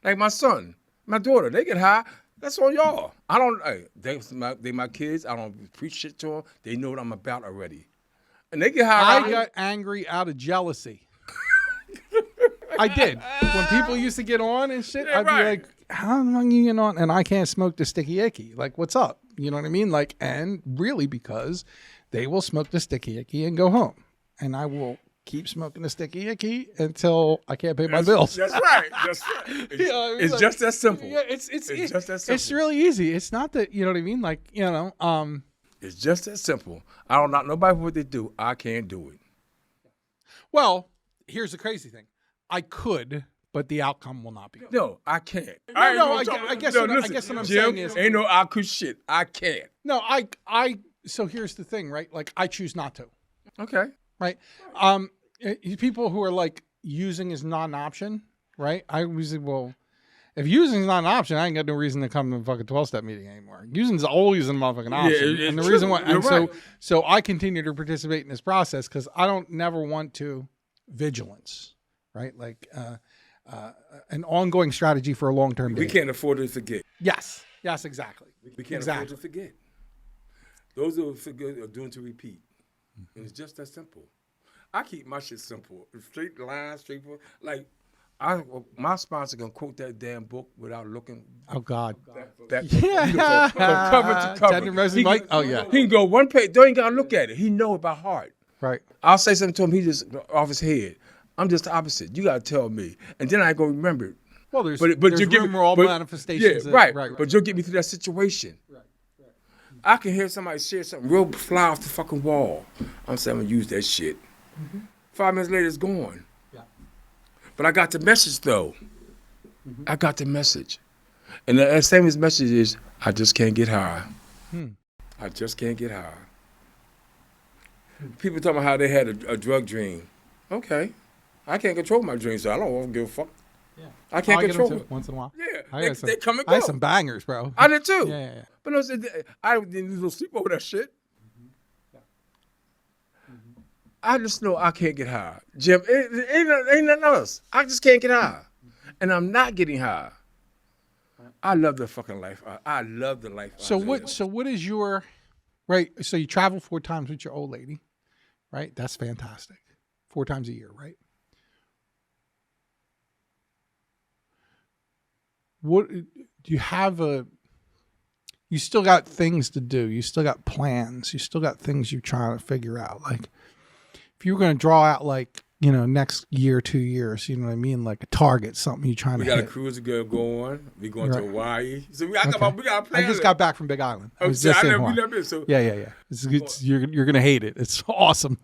A: Like my son, my daughter, they get high. That's on y'all. I don't. They my kids. I don't preach shit to them. They know what I'm about already, and they get high.
B: I got angry out of jealousy. I did. When people used to get on and shit, I'd be like, how long you getting on? And I can't smoke the sticky icky. Like, what's up? You know what I mean? Like, and really because they will smoke the sticky icky and go home. And I will keep smoking the sticky icky until I can't pay my bills.
A: That's right. It's just that simple.
B: Yeah, it's just that simple. It's really easy. It's not that, you know what I mean? Like,
A: it's just that simple. I don't knock nobody for what they do. I can't do it.
B: Well, here's the crazy thing. I could, but the outcome will not be good.
A: No, I can't.
B: I guess what I'm saying is,
A: ain't no I could shit. I can't.
B: No, so here's the thing, right? Like I choose not to.
A: Okay.
B: Right. People who are like using is not an option, right? I was like, well, if using is not an option, I ain't got no reason to come to a fucking 12-step meeting anymore. Using is always a motherfucking option.
A: Yeah,
B: and the reason why, so I continue to participate in this process because I don't never want to vigilance. Right, like an ongoing strategy for a long-term.
A: We can't afford to forget.
B: Yes, exactly.
A: We can't afford to forget. Those who forget are doomed to repeat, and it's just that simple. I keep my shit simple, straight line, straightforward. Like, my sponsor gonna quote that damn book without looking.
B: Oh God,
A: that beautiful from cover to cover.
B: Oh yeah,
A: he can go one page. Don't even gotta look at it. He know it by heart.
B: Right.
A: I'll say something to him. He just off his head. I'm just the opposite. You gotta tell me, and then I go remember it.
B: Well, there's all manifestations.
A: Yeah, right. But you'll get me through that situation. Right. I can hear somebody share something real fly off the fucking wall. I'm saying I'm gonna use that shit. Mm-hmm. 5 minutes later, it's gone. Yeah. But I got the message though. Mm-hmm. I got the message, and the same as message is, I just can't get high. I just can't get high. People talking about how they had a drug dream. Okay. I can't control my dreams, so I don't give a fuck. Yeah. I can't control it.
B: Once in a while.
A: Yeah. They come and go.
B: I had some bangers, bro.
A: I did too.
B: Yeah.
A: But no, I didn't lose sleep over that shit. Mm-hmm. Yeah. Mm-hmm. I just know I can't get high. Jim, ain't nothing else. I just can't get high. Mm-hmm. And I'm not getting high. I love the fucking life. I love the life.
B: So
A: I
B: what?
A: live.
B: So what is your right? So you travel 4 times with your old lady, right? That's fantastic. 4 times a year, right? What do you have you still got things to do. You still got plans. You still got things you're trying to figure out. Like if you were going to draw out like, next year, 2 years, you know what I mean? Like a target, something you're trying
A: We
B: to
A: got
B: hit.
A: a cruise to go on. We going
B: Right.
A: to Hawaii. So we
B: Okay.
A: got a plan.
B: I just got back from Big Island. I was
A: So
B: just
A: I
B: in
A: never, we
B: Hawaii.
A: never been. So
B: Yeah. You're going to hate it. It's awesome.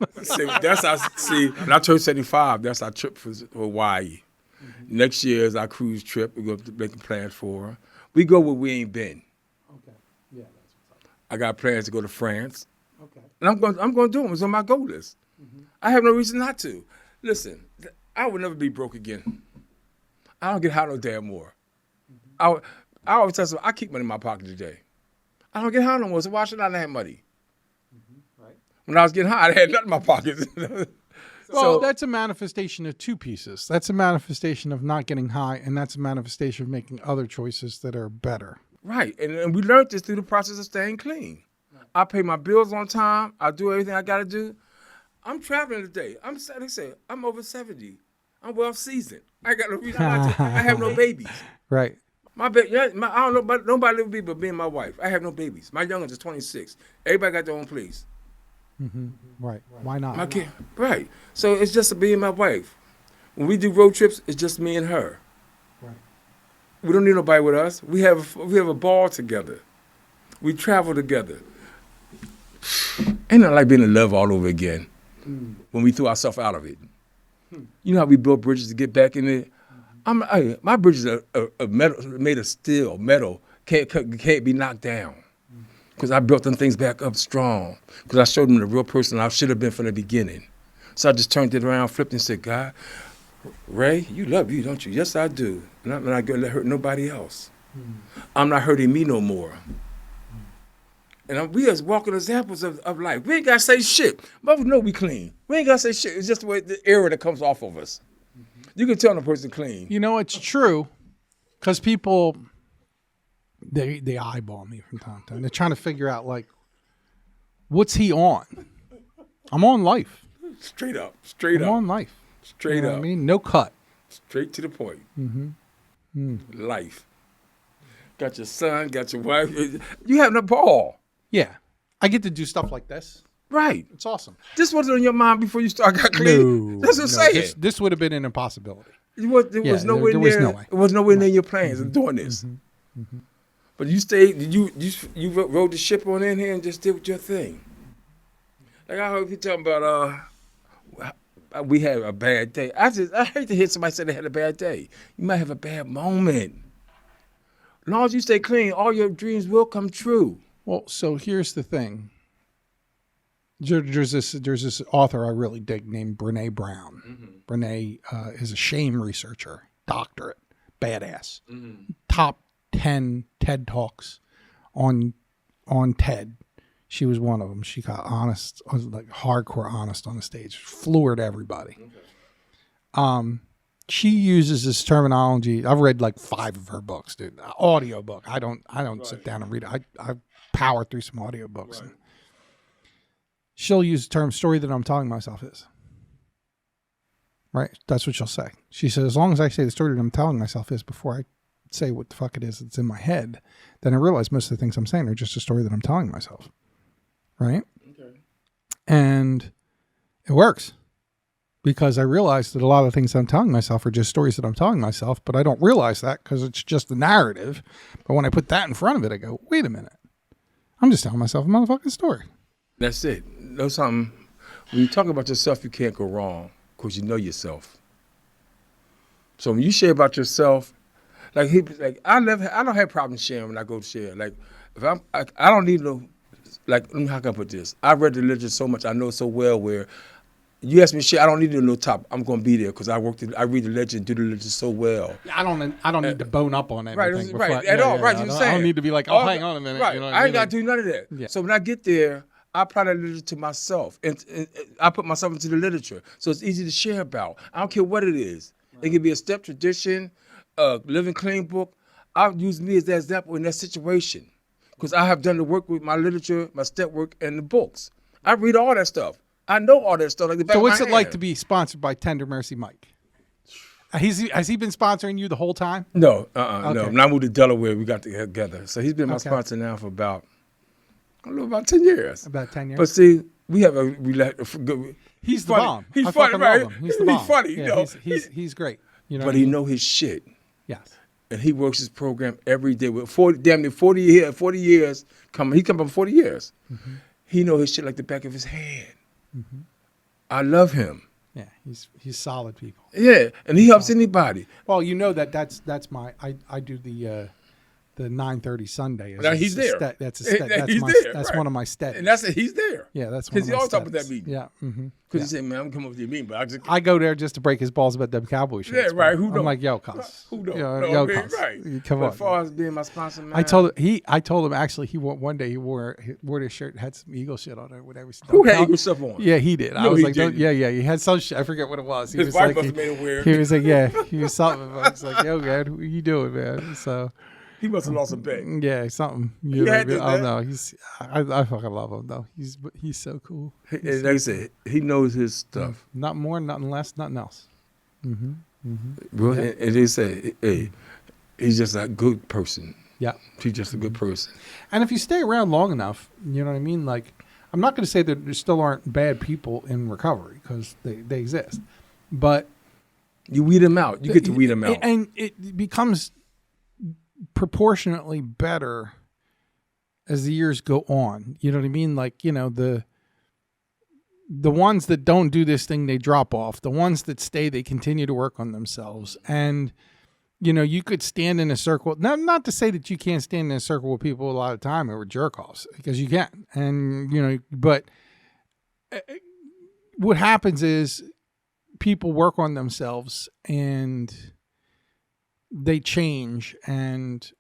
A: that's our when I turned 75, that's our trip for Hawaii. Next year is our cruise trip. We're going to make plans for. We go where we ain't been.
B: Okay. Yeah, that's what's up.
A: I got plans to go to France.
B: Okay.
A: And I'm going to do them. It's on my goal list. I have no reason not to. Listen, I will never be broke again. I don't get high no damn more. I always tell someone, I keep money in my pocket today. I don't get high no more, so why should I have money?
B: Right.
A: When I was getting high, I had nothing in my pockets.
B: Well, that's a manifestation of 2 pieces. That's a manifestation of not getting high, and that's a manifestation of making other choices that are better.
A: Right, and we learned this through the process of staying clean. I pay my bills on time. I do everything I got to do. I'm traveling today. Like I said, I'm over 70. I'm well seasoned. I got no reason not to. I have no babies.
B: Right.
A: I don't know, but nobody live with me but me and my wife. I have no babies. My youngest is 26. Everybody got their own place.
B: Right. Why not?
A: My kid, right. So it's just me and my wife. When we do road trips, it's just me and her.
B: Right.
A: We don't need nobody with us. We have a ball together. We travel together. Ain't nothing like being in love all over again when we threw ourselves out of it. You know how we built bridges to get back in it? My bridges are metal, made of steel, metal, can't be knocked down. Because I built them things back up strong. Because I showed them the real person I should have been from the beginning. So I just turned it around, flipped and said, God, Ray, you love you, don't you? Yes, I do. And I'm not going to hurt nobody else. I'm not hurting me no more. And we as walking examples of life. We ain't got to say shit. But we know we clean. We ain't got to say shit. It's just the way the air that comes off of us. You can tell when a person clean.
B: It's true because people, they eyeball me from time to time. They're trying to figure out, like, what's he on? I'm on life.
A: Straight up.
B: I'm on life.
A: Straight
B: You know
A: up.
B: what I mean? No cut.
A: Straight to the point. Life. Got your son, got your wife. You having a ball.
B: Yeah. I get to do stuff like this.
A: Right.
B: It's awesome.
A: This wasn't on your mind before you got clean. That's what I'm saying.
B: This would have been an impossibility.
A: There was nowhere
B: there
A: near.
B: was no way.
A: It was nowhere near your plans of doing this. But you stayed. You rode the ship on in here and just did your thing. Like I heard you talking about. We had a bad day. I hate to hear somebody say they had a bad day. You might have a bad moment. As long as you stay clean, all your dreams will come true.
B: Well, so here's the thing. There's this author I really dig named Brene Brown. Brene is a shame researcher, doctorate, badass. Top 10 TED Talks on TED. She was one of them. She got honest, like hardcore honest on the stage, floored everybody. She uses this terminology. I've read like 5 of her books, dude. Audio book. I don't sit down and read it. I power through some audio books. Right. She'll use the term story that I'm telling myself is. Right? That's what she'll say. She says, as long as I say the story that I'm telling myself is before I say what the fuck it is that's in my head, then I realize most of the things I'm saying are just a story that I'm telling myself. Right? Okay. And it works. Because I realize that a lot of things I'm telling myself are just stories that I'm telling myself, but I don't realize that because it's just the narrative. But when I put that in front of it, I go, wait a minute. I'm just telling myself a motherfucking story.
A: That's it. Know something? When you talk about yourself, you can't go wrong because you know yourself. So when you share about yourself, I don't have problems sharing when I go to share. Like if I don't need no, like how can I put this? I read the literature so much, I know so well where you ask me shit, I don't need to know top. I'm gonna be there because I read the legend, do the legend so well.
B: I don't need to bone up on anything.
A: Right, at all. Right, you're saying.
B: I don't need to be like, hang on a minute.
A: Right,
B: you know
A: I ain't gotta do none of that.
B: Yeah.
A: So when I get there, I apply that literature to myself, and I put myself into the literature, so it's easy to share about. I don't care what it is. It can be a step tradition, a living clean book. I use me as that example in that situation. Because I have done the work with my literature, my step work, and the books. I read all that stuff. I know all that stuff. Like the back
B: So
A: of my
B: what's it
A: hand.
B: like to be sponsored by Tender Mercy Mike? Has he been sponsoring you the whole time?
A: No, no.
B: Okay.
A: When I moved to Delaware, we got together. So he's been my sponsor now for about 10 years.
B: About 10 years.
A: But see, we have a good.
B: He's the
A: funny.
B: bomb.
A: He's
B: I
A: funny,
B: fucking
A: right?
B: love him. He's the bomb.
A: He's funny,
B: Yeah,
A: you know.
B: He's great. You know
A: But
B: what I
A: he
B: mean?
A: know his shit.
B: Yes.
A: And he works his program every day with 40 years. He come up 40 years.
B: Mm-hmm.
A: He know his shit like the back of his hand.
B: Mm-hmm.
A: I love him.
B: Yeah, he's solid people.
A: Yeah, and he helps anybody.
B: Well, you know that's my I do the 9:30 Sunday.
A: Now he's there.
B: That's
A: He's
B: my
A: there,
B: that's
A: right.
B: one of my steps.
A: And that's it. He's there.
B: Yeah, that's one of
A: Because he
B: my
A: always talk about
B: steps.
A: that meeting.
B: Yeah. Mm-hmm.
A: Because he said, man, I'm coming up with your meeting, but
B: I go there just to break his balls about them Cowboy shirts.
A: Yeah, right.
B: bro.
A: Who don't?
B: I'm like, yo, cuz.
A: Who don't?
B: Yo,
A: I mean,
B: cuz.
A: right.
B: Come
A: but
B: on.
A: as far as being my sponsor, man.
B: I told him actually one day he wore this shirt had some eagle shit on it, whatever.
A: Who had Eagle stuff on?
B: Yeah, he did. I
A: No,
B: was
A: he
B: like,
A: didn't.
B: yeah, he had some shit. I forget what it was. He
A: His
B: was
A: wife
B: like,
A: must have made him wear it.
B: He was like, yeah, he was something. I was like, yo, man, what you doing, man? So.
A: He must have lost a bet.
B: Yeah, something. You know,
A: had to,
B: oh
A: man.
B: no, I fucking love him though. He's so cool.
A: And like I said, he knows his stuff.
B: Not more, nothing less, nothing else. Mm-hmm.
A: Bro, and they say, hey, he's just a good person.
B: Yeah.
A: He's just a good person.
B: And if you stay around long enough, you know what I mean? Like, I'm not going to say that there still aren't bad people in recovery because they exist. But
A: you weed them out. You get to weed them out.
B: And it becomes proportionately better as the years go on. You know what I mean? Like, you know, the ones that don't do this thing, they drop off. The ones that stay, they continue to work on themselves. And, you know, you could stand in a circle. Not to say that you can't stand in a circle with people a lot of time who are jerk-offs, because you can. And, you know, but what happens is people work on themselves and they change. And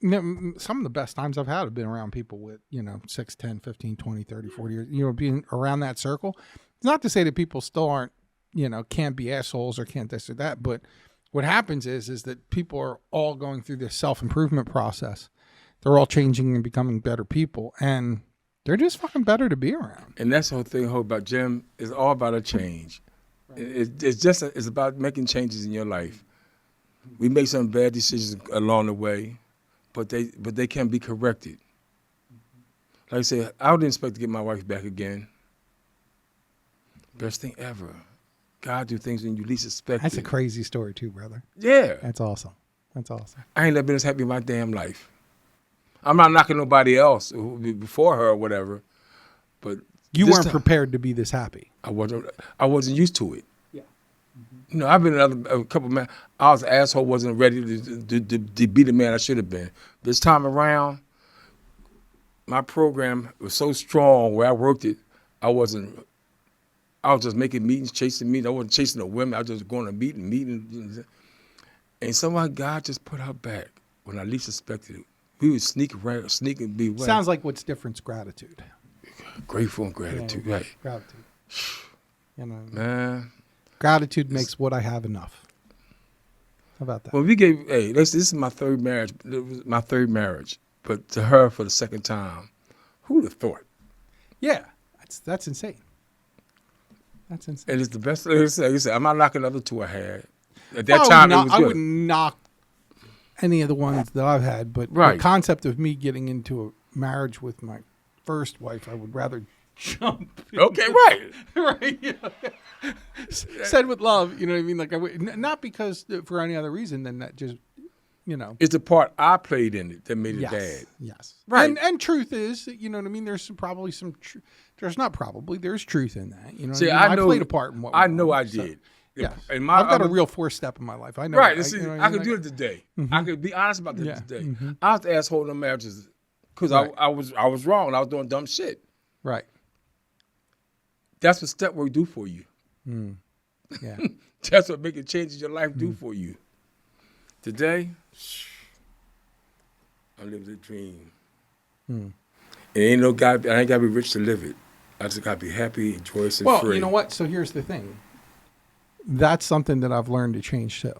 B: you know, some of the best times I've had have been around people with, you know, 6, 10, 15, 20, 30, 40 years, you know, being around that circle. It's not to say that people still aren't, you know, can't be assholes or can't this or that. But what happens is that people are all going through this self-improvement process. They're all changing and becoming better people. And they're just fucking better to be around.
A: And that's the whole thing about Jim. It's all about a change. Right. It's about making changes in your life. We make some bad decisions along the way, but they can be corrected. Like I said, I didn't expect to get my wife back again. Best thing ever. God do things when you least expect
B: That's
A: it.
B: a crazy story too, brother.
A: Yeah.
B: That's awesome. That's awesome.
A: I ain't never been as happy in my damn life. I'm not knocking nobody else before her or whatever, but
B: You
A: this
B: weren't
A: time,
B: prepared to be this happy.
A: I wasn't used to it.
B: Yeah.
A: You know, I've been a couple men. I was an asshole, wasn't ready to be the man I should have been. This time around, my program was so strong where I worked it. I was just making meetings, chasing meetings. I wasn't chasing the women. I was just going to meetings. And somehow God just put her back when I least expected it. We would sneak and be away.
B: Sounds like what's different's gratitude.
A: Grateful and gratitude,
B: Yeah,
A: right?
B: Gratitude. You know,
A: Man.
B: gratitude makes what I have enough. How about that?
A: Well, this is my third marriage. It was my third marriage, but to her for the second time. Who would have thought?
B: Yeah, that's insane. That's insane.
A: And it's the best. Like I said, I'm not knocking the other two I had. At that time, it was
B: I
A: good.
B: wouldn't knock any of the ones that I've had, but
A: Right.
B: the concept of me getting into a marriage with my first wife, I would rather jump.
A: Okay, right.
B: Right. You know? Said with love, you know what I mean? Like, not because for any other reason than that, just, you know.
A: It's the part I played in it that made it
B: Yes.
A: bad.
B: Yes.
A: Right.
B: And truth is, you know what I mean? There's probably some, there's truth in that. You know,
A: See,
B: what I mean?
A: I know-
B: I played a part in what
A: I
B: went
A: know
B: on,
A: I
B: so,
A: did.
B: yeah.
A: And
B: I've got a real 4-step in my life. I know.
A: Right.
B: I,
A: See,
B: you know what
A: I
B: mean?
A: could do it today. I could be honest about this
B: Yeah.
A: today.
B: Mhm.
A: I was the asshole in the marriages because
B: Right.
A: I was wrong. I was doing dumb shit.
B: Right.
A: That's what step work do for you.
B: Yeah.
A: That's what making changes in your life do for you. Today, I live the dream. And ain't no God. I ain't gotta be rich to live it. I just gotta be happy, joyous, and
B: Well,
A: free.
B: you know what? So here's the thing. That's something that I've learned to change too.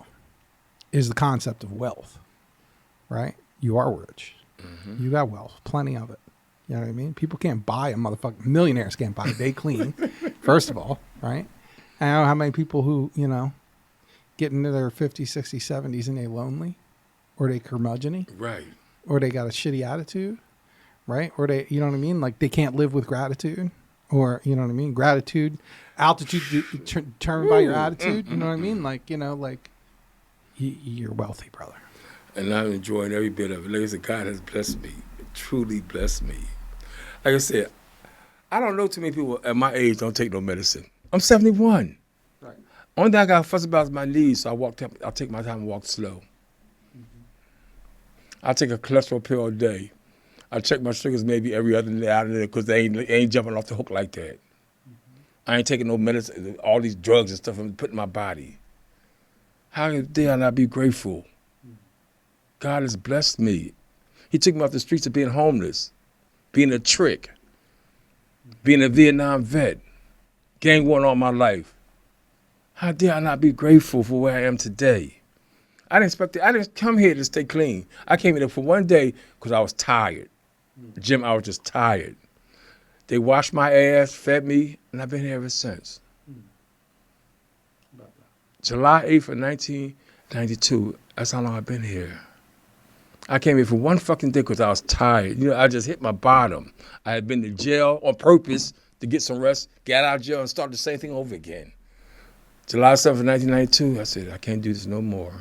B: is the concept of wealth, right? You are rich. Mm-hmm. You got wealth, plenty of it. You know what I mean? People can't buy a motherfucker. Millionaires can't buy it. They clean, first of all, right? I know how many people who, you know, get into their 50s, 60s, 70s and they lonely, or they curmudgeon-y.
A: Right.
B: Or they got a shitty attitude, right? Or they, you know what I mean? Like they can't live with gratitude, or, you know what I mean? Gratitude, altitude determined by your attitude. You know what I mean? Like, you know, like you're wealthy, brother.
A: And I'm enjoying every bit of it. Like I said, God has blessed me, truly blessed me. Like I said, I don't know too many people at my age don't take no medicine. I'm 71.
B: Right.
A: Only thing I got to fuss about is my knees, so I'll take my time and walk slow. I take a cholesterol pill a day. I check my sugars maybe every other day out of there because they ain't jumping off the hook like that. I ain't taking no medicine, all these drugs and stuff I'm putting in my body. How dare I not be grateful? God has blessed me. He took me off the streets of being homeless, being a trick, being a Vietnam vet, gang war all my life. How dare I not be grateful for where I am today? I didn't come here to stay clean. I came here for one day because I was tired. Jim, I was just tired. They washed my ass, fed me, and I've been here ever since. July 8th of 1992, that's how long I've been here. I came here for one fucking day because I was tired. You know, I just hit my bottom. I had been to jail on purpose to get some rest, get out of jail, and start the same thing over again. July 7th of 1992, I said, I can't do this no more.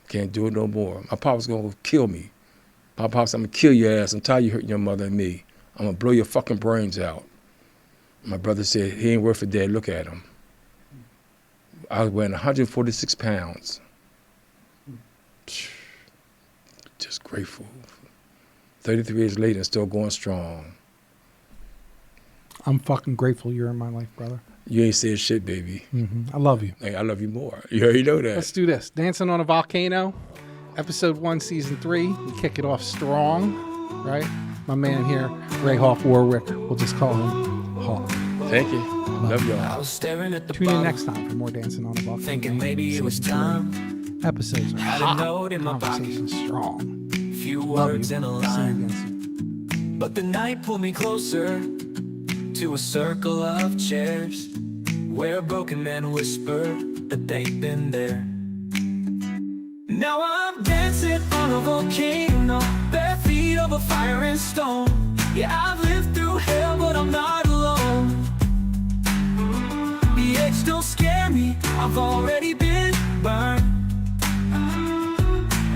A: Can't do it no more. My pop's gonna kill me. My pop's, I'm gonna kill your ass. I'm tired of you hurting your mother and me. I'm gonna blow your fucking brains out. My brother said, he ain't worth a day. Look at him. I was weighing 146 pounds. Just grateful. 33 years later and still going strong.
B: I'm fucking grateful you're in my life, brother.
A: You ain't said shit, baby.
B: I love you.
A: Hey, I love you more. You already know that.
B: Let's do this. Dancing on a Volcano, episode 1, season 3. We kick it off strong, right? My man here, Ray Hawk Warwick. We'll just call him Hawk.
A: Thank you. Love y'all.
C: I was staring at the
B: Tune in next time for more Dancing on a Volcano.
C: thinking maybe it was time.
B: Episodes are
C: Had a
B: hot.
C: note in my pocket.
B: Conversations strong.
C: Few
B: Love
C: words
B: you.
C: in a
B: See you
C: line.
B: again soon.
C: But the night pulled me closer to a circle of chairs where broken men whisper that they've been there. Now I'm dancing on a volcano, bare feet over fire and stone. Yeah, I've lived through hell, but I'm not alone. The edge don't scare me, I've already been burned.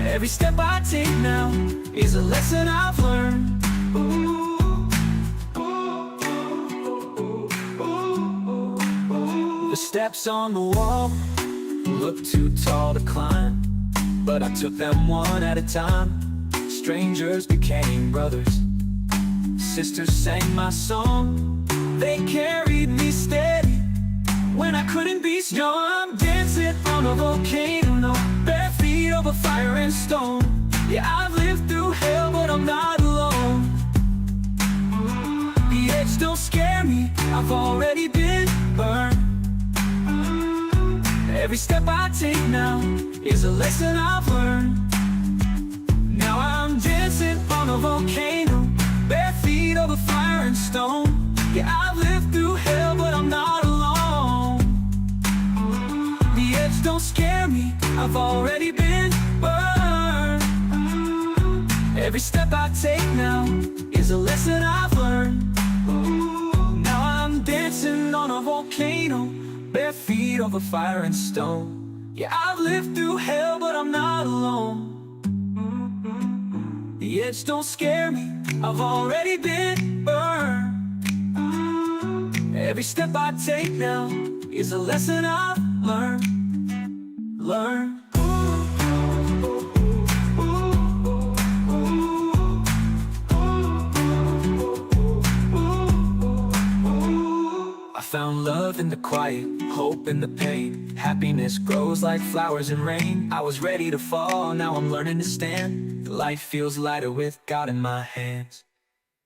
C: Every step I take now is a lesson I've learned. The steps on the wall look too tall to climb, but I took them one at a time. Strangers became brothers, sisters sang my song. They carried me steady when I couldn't be strong. I'm dancing on a volcano, bare feet over fire and stone. Yeah, I've lived through hell, but I'm not alone. The edge don't scare me, I've already been burned. Every step I take now is a lesson I've learned. Now I'm dancing on a volcano, bare feet over fire and stone. Yeah, I've lived through hell, but I'm not alone. The edge don't scare me, I've already been burned. Every step I take now is a lesson I've learned. Now I'm dancing on a volcano, bare feet over fire and stone. Yeah, I've lived through hell, but I'm not alone. The edge don't scare me, I've already been burned. Every step I take now is a lesson I've learned. I found love in the quiet, hope in the pain. Happiness grows like flowers in rain. I was ready to fall, now I'm learning to stand. Life feels lighter with God in my hands.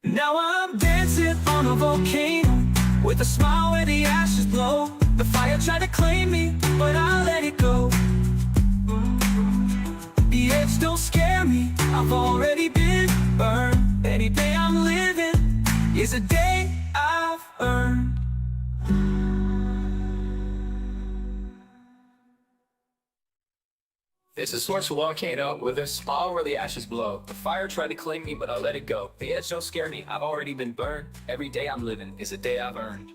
C: Now I'm dancing on a volcano, with a smile where the ashes blow. The fire tried to claim me, but I let it go. edge don't scare me, I've already been burned. Any day I'm living is a day I've earned.
D: It's a source of volcano with a smile where the ashes blow. The fire tried to claim me, but I let it go. The edge don't scare me, I've already been burned. Every day I'm living is a day I've earned.